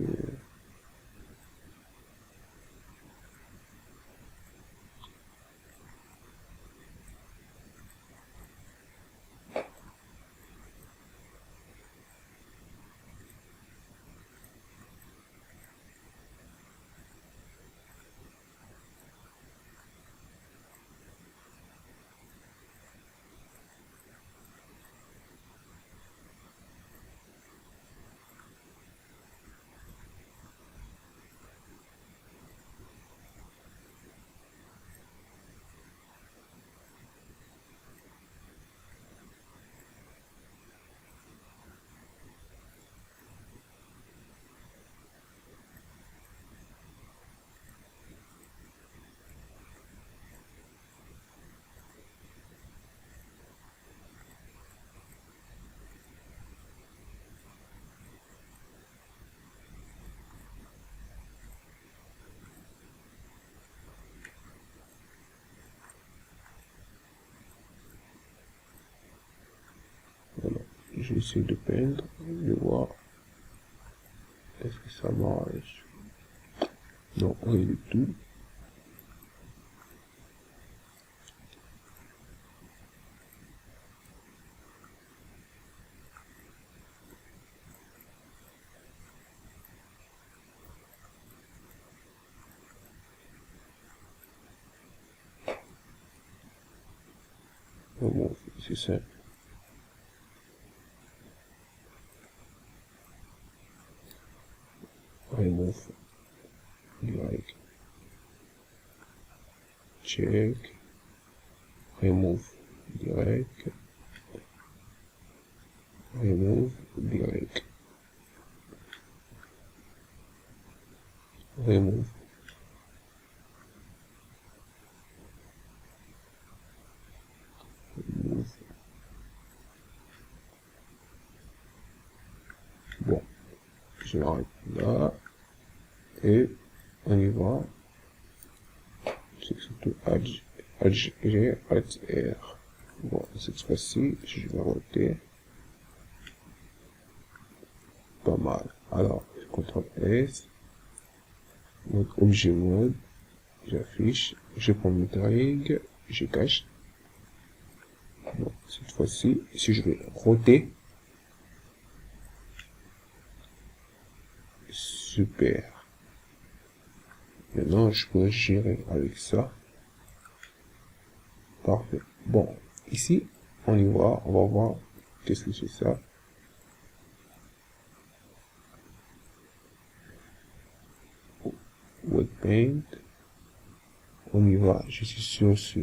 Voilà. J'essaie de peindre. De voir. Est-ce que ça marche? Non, rien du tout. Bon, c'est simple. Remove. Like. Check. Remove. Direct. Remove. Direct. Remove. Remove. Bon. Je m'arrête là. Et on y va. C'est surtout G, R. Bon, cette fois-ci, je vais roter. Pas mal. Alors, CTRL S. Donc, objet mode. J'affiche. Je prends mon tag. Je cache. Bon, cette fois-ci, si je vais roter. Super. Maintenant, je peux gérer avec ça. Parfait. Bon, ici, on y va. On va voir qu'est-ce que c'est ça. Web Paint. On y va. Je suis sur ce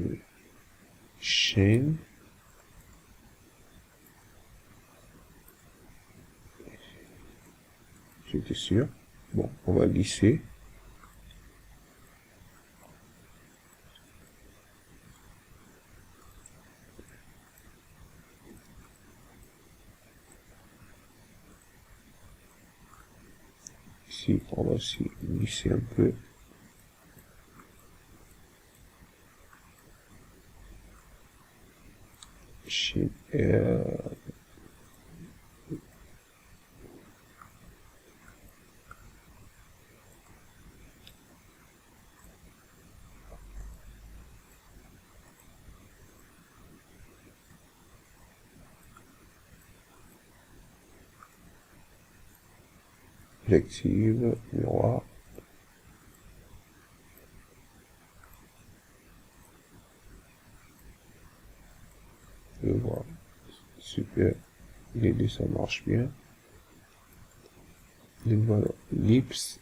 chaîne. J'étais sûr. Bon, on va lisser. Ici, on va aussi lisser un peu. Chaîne R. objective, miroir. Je vois. Super. Les deux, ça marche bien. Les voilà. Ellipse.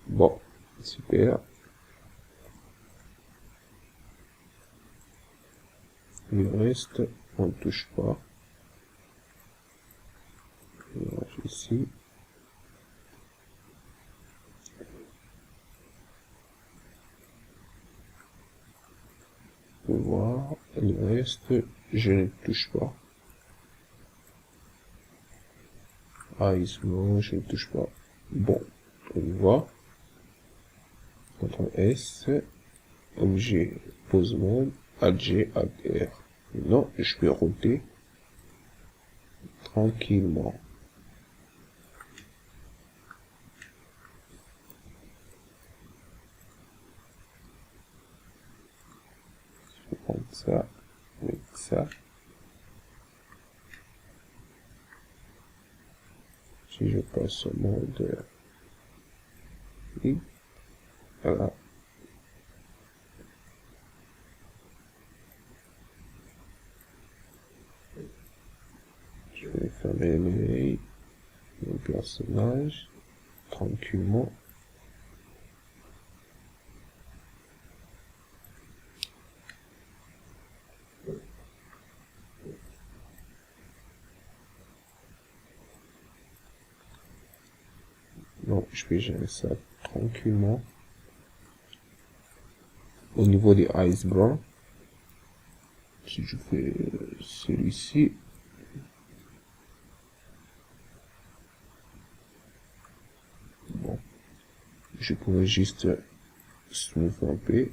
Bon, super. Le reste, on ne touche pas. Je range ici. Pour voir, le reste, je ne touche pas. Aismo, je ne touche pas. Bon, on voit. CTRL S, objet, pose mode, Add G, Add R. Maintenant, je peux router tranquillement. Je vais prendre ça, avec ça. Si je passe au mode I, voilà. Je vais fermer mon personnage tranquillement. Donc, je vais gérer ça tranquillement. Au niveau des eyes blancs, si je fais celui-ci, bon, je pourrais juste smooth un peu,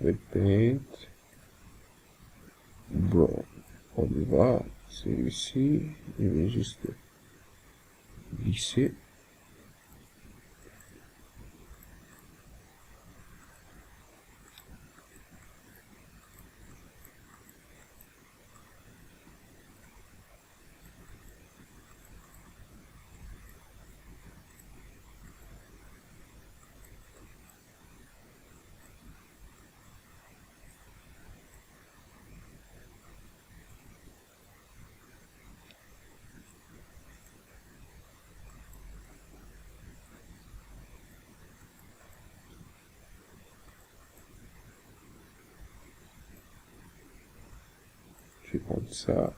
red paint, brown. On y va, celui-ci, je vais juste glisser. Je vais prendre ça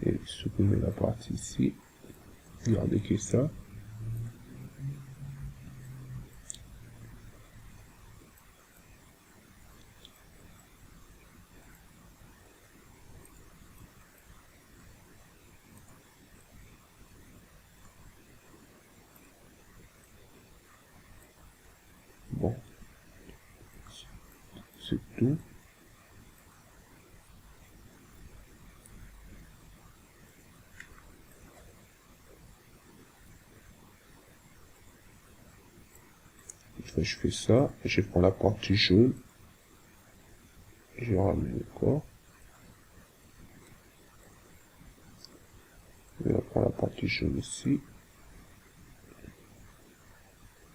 et supprimer la partie ici. Regardez que ça. Bon, c'est tout. Une fois que je fais ça, je prends la partie jaune. Je ramène le corps. prends la partie jaune ici.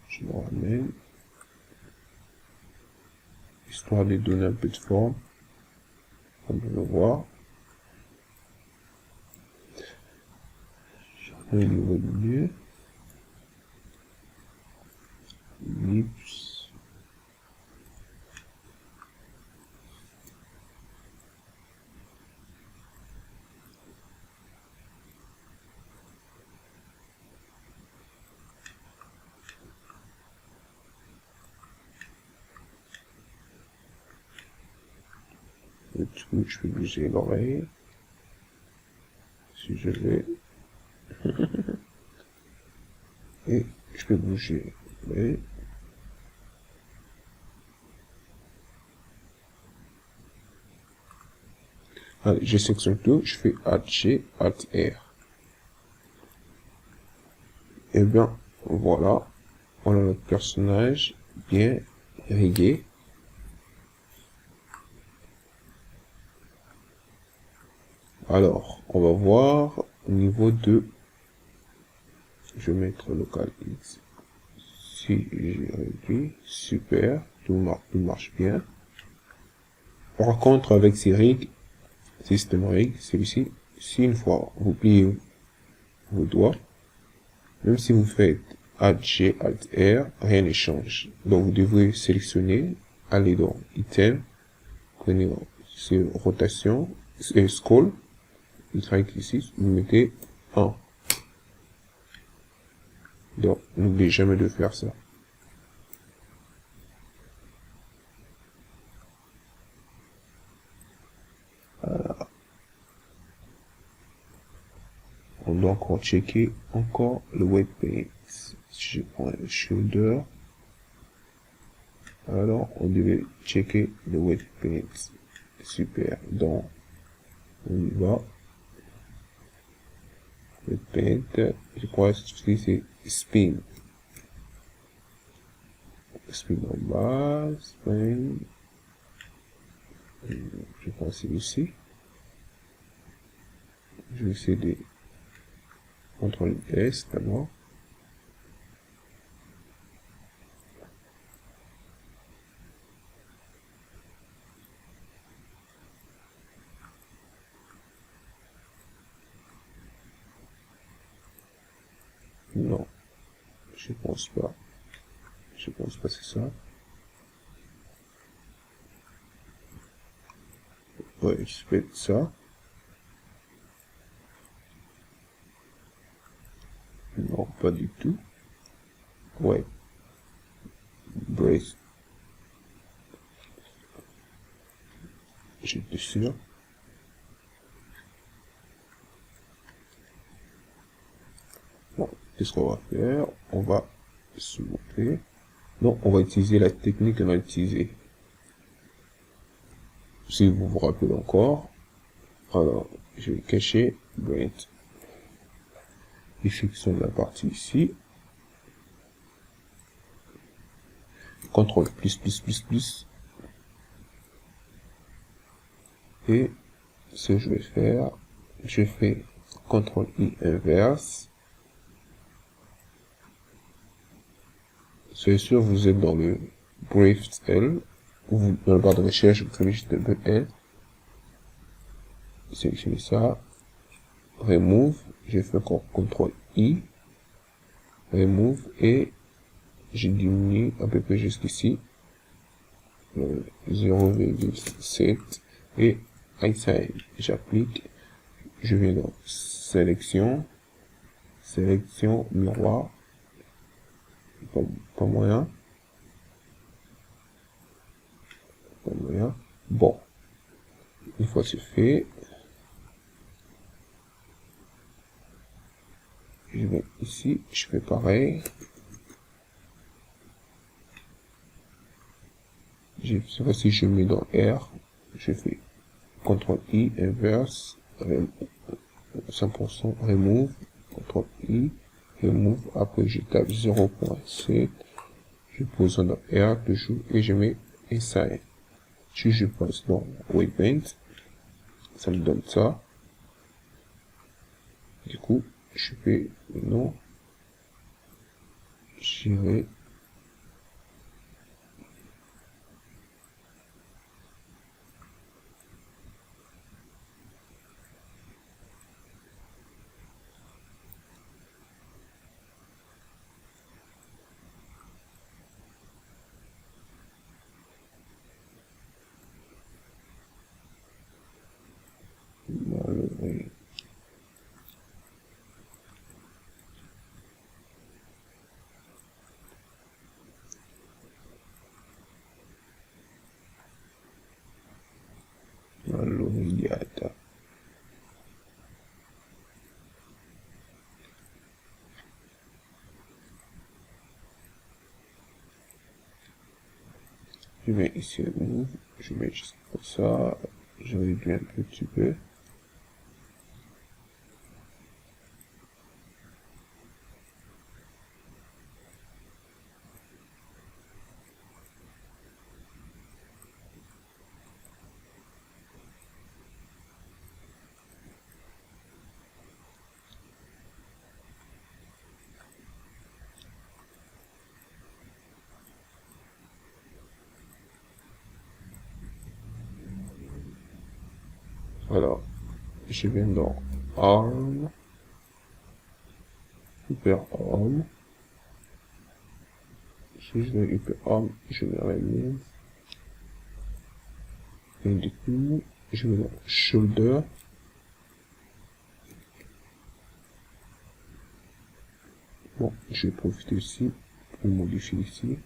Je le ramène. Histoire de donner un peu de forme. Comme on peut le voir. Je prends le niveau de milieu. Ellipse. Du coup, je peux bouger l'oreille. Si je vais. Et je peux bouger l'oreille. Allez, je sélectionne tout, je fais Alt G, Alt R. Et bien, voilà. On a notre personnage bien rayé. Alors, on va voir au niveau de... Je vais mettre local X. Si j'ai réduit, super, tout marche bien. Par contre, avec ces rigs, système rig, celui-ci, si une fois vous pliez vos doigts, même si vous faites Alt G, Alt R, rien ne change. Donc vous devrez sélectionner, aller dans Item, prenez sur rotation, scroll, Y ici, vous mettez 1. Donc n'oubliez jamais de faire ça. Voilà. On doit encore checker encore le web paint. Si je prends le shoulder, alors on devait checker le web paint. Super. Donc on y va. Le paint, je crois que c'est spin. Spin en bas, spin. Je prends celui-ci. Je vais essayer de contrôler S d'abord. Non, je pense pas. Je pense pas c'est ça. Ouais, je fais ça. Non, pas du tout. Ouais. Brace. J'étais sûr. Bon, qu'est-ce qu'on va faire? On va se monter. Donc, on va utiliser la technique qu'on a utilisée. Si vous vous rappelez encore, alors, je vais cacher Braint. Et sélectionne la partie ici. CTRL plus. Et ce que je vais faire, je fais CTRL I inverse. Soyez sûr, vous êtes dans le Brave L, ou dans le barre de recherche, vous faites juste un L. Sélectionnez ça. Remove. Je fais encore CTRL I. Remove. Et j'ai diminué à peu près jusqu'ici. 0,7. Et inside. J'applique. Je vais dans sélection. Sélection miroir. Pas moyen. Pas moyen. Bon. Une fois c'est fait, je vais ici, je fais pareil. Cette fois-ci, je mets dans R, je fais CTRL I, inverse, 100%, remove, CTRL I, remove, après je tape 0.7, je pose dans R toujours et je mets inside. Si je passe dans Waypoint, ça me donne ça. Du coup, je vais maintenant gérer malgré l'obligato. Je vais ici le move, je mets juste comme ça, je réduis un petit peu. Voilà, je viens dans Arm, Hyper Arm. Si je vais Hyper Arm, je vais remettre. Et du coup, je vais dans Shoulder. Bon, je vais profiter aussi pour modifier ici.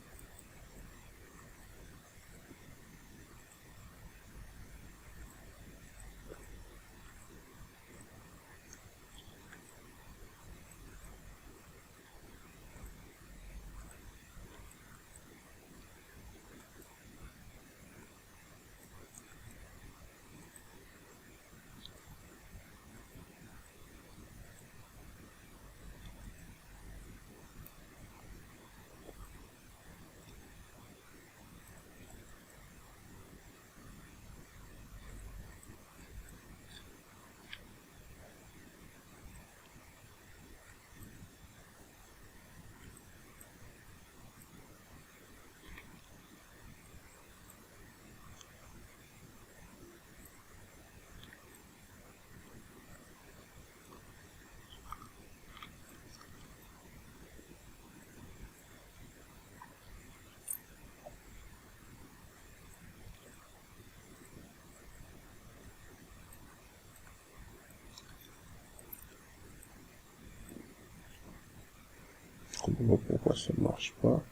Je comprends pas pourquoi ça marche pas.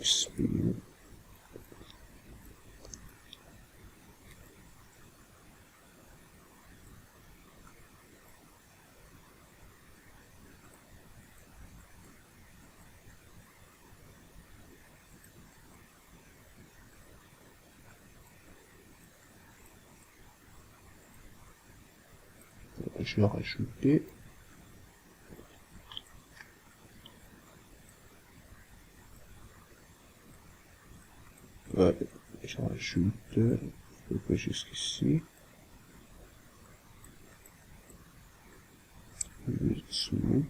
Speed. Je vais rajouter. Ouais, je rajoute à peu près jusqu'ici. 8 sous.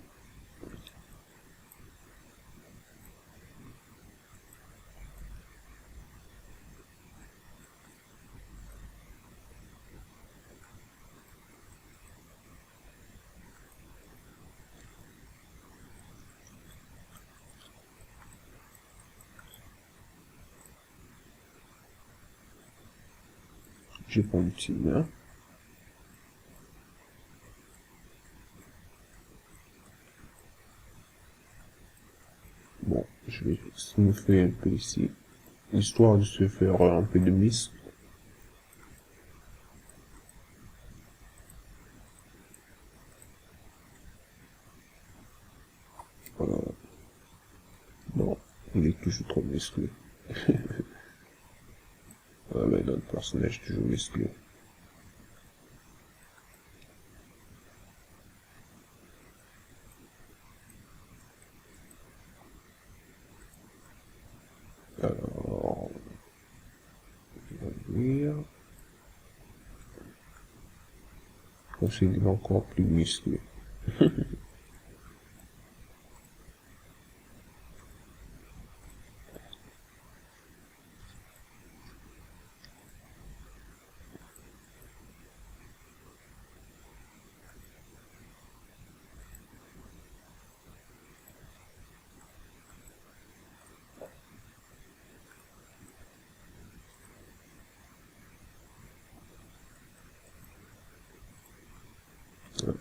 Je prends une petite main. Bon, je vais smoother un peu ici, histoire de se faire un peu de mist. Voilà. Bon, il est toujours trop musclé. Ouais, mais notre personnage est toujours musclé. Alors, on va dire, on s'est dit encore plus musclé.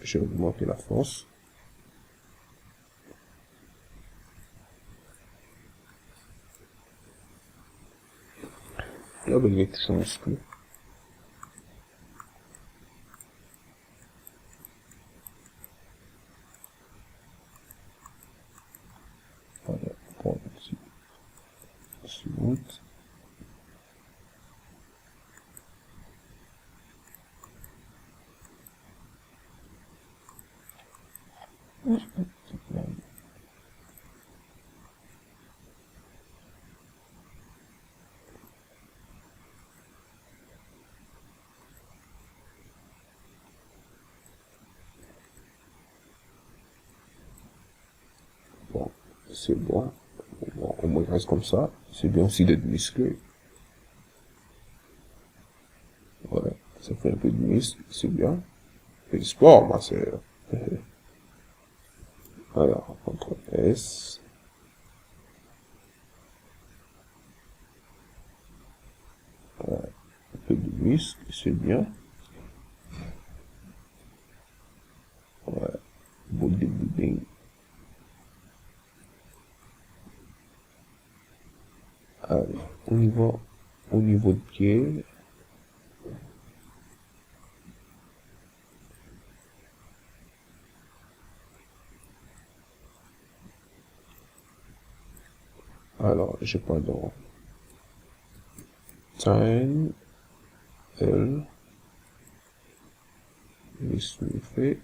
J'ai augmenté la force. Là, ben, il est toujours musclé. Voilà, prends un petit smooth. Bon, c'est bon. Bon, au moins, il reste comme ça. C'est bien aussi d'être musclé. Voilà, ça fait un peu de muscle, c'est bien. Et du sport, moi, c'est... Alors, CTRL S. Voilà, un peu de muscle, c'est bien. Voilà, bodybuilding. Allez, au niveau de pied. Alors, j'ai pas d'ordre. Time, L, je fait.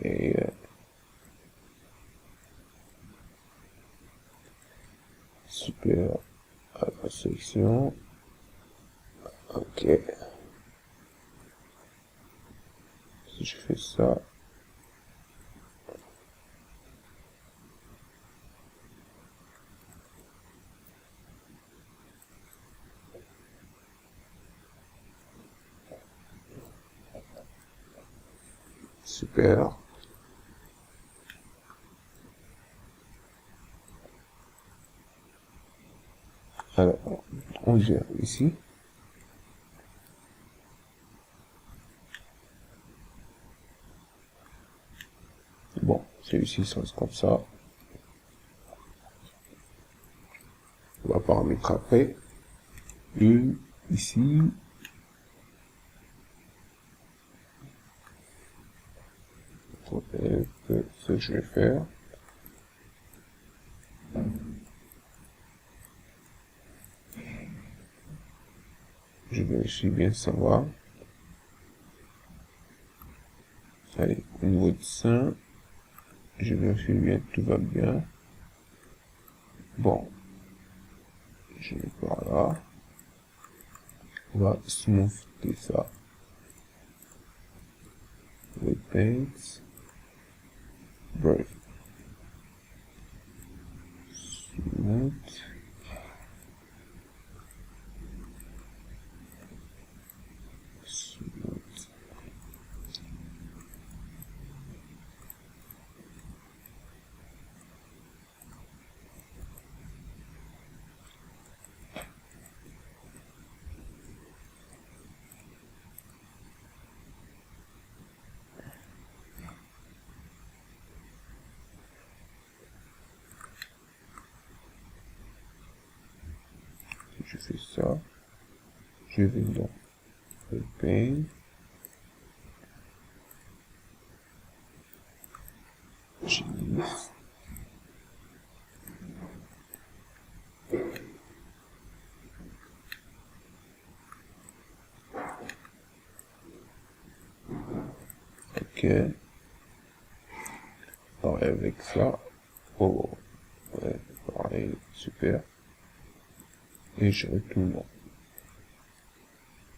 Et, super, à la section. Ok. Si je fais ça, super. Alors, on gère ici. Bon, celui-ci, ça reste comme ça. On va paramétrer après. Une, ici. Ce que je vais faire. Je vérifie bien savoir. Allez, au niveau de ça, je vérifie bien que tout va bien. Bon, je vais par là. On va smoother ça. With paint. Brave. Smooth. Smooth. je fais ça. Je vais dans le Paint. J'utilise. Ok. Pareil avec ça. Oh, ouais, pareil, super. Et je retourne.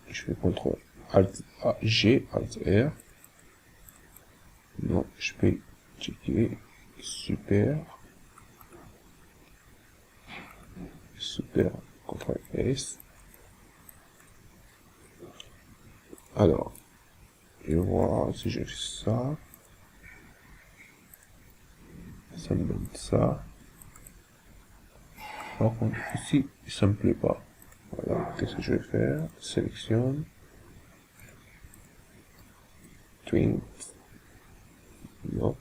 Je fais CTRL Alt A, G, Alt R. Non, je peux checker. Super. Super. CTRL S. Alors, je vois si je fais ça. Ça me donne ça. Par contre, ici, ça me plaît pas. Voilà, qu'est-ce que je vais faire? Sélectionne. Twin. Non.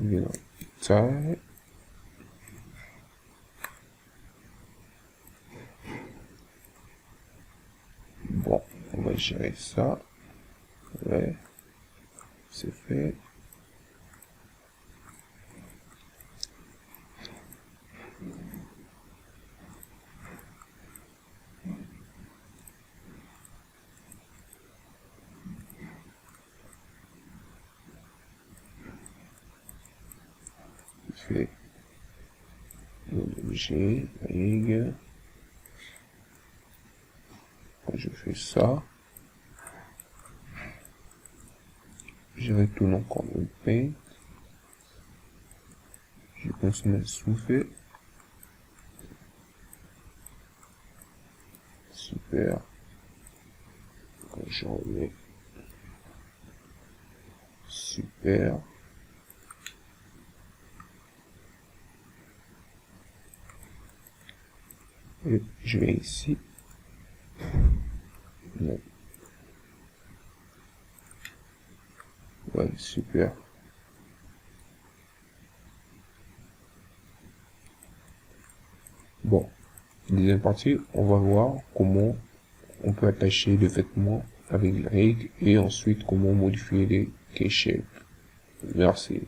Viens dans taille. Bon, on va gérer ça. Ouais. C'est fait. Fait. L'objet, rig. Quand je fais ça, je retourne encore le Paint. Je continue à souffler. Super. Quand je remets. Super. Et je vais ici. Non. Ouais, super. Bon. Deuxième partie, on va voir comment on peut attacher les vêtements avec les règles et ensuite comment modifier les keyshapes. Merci.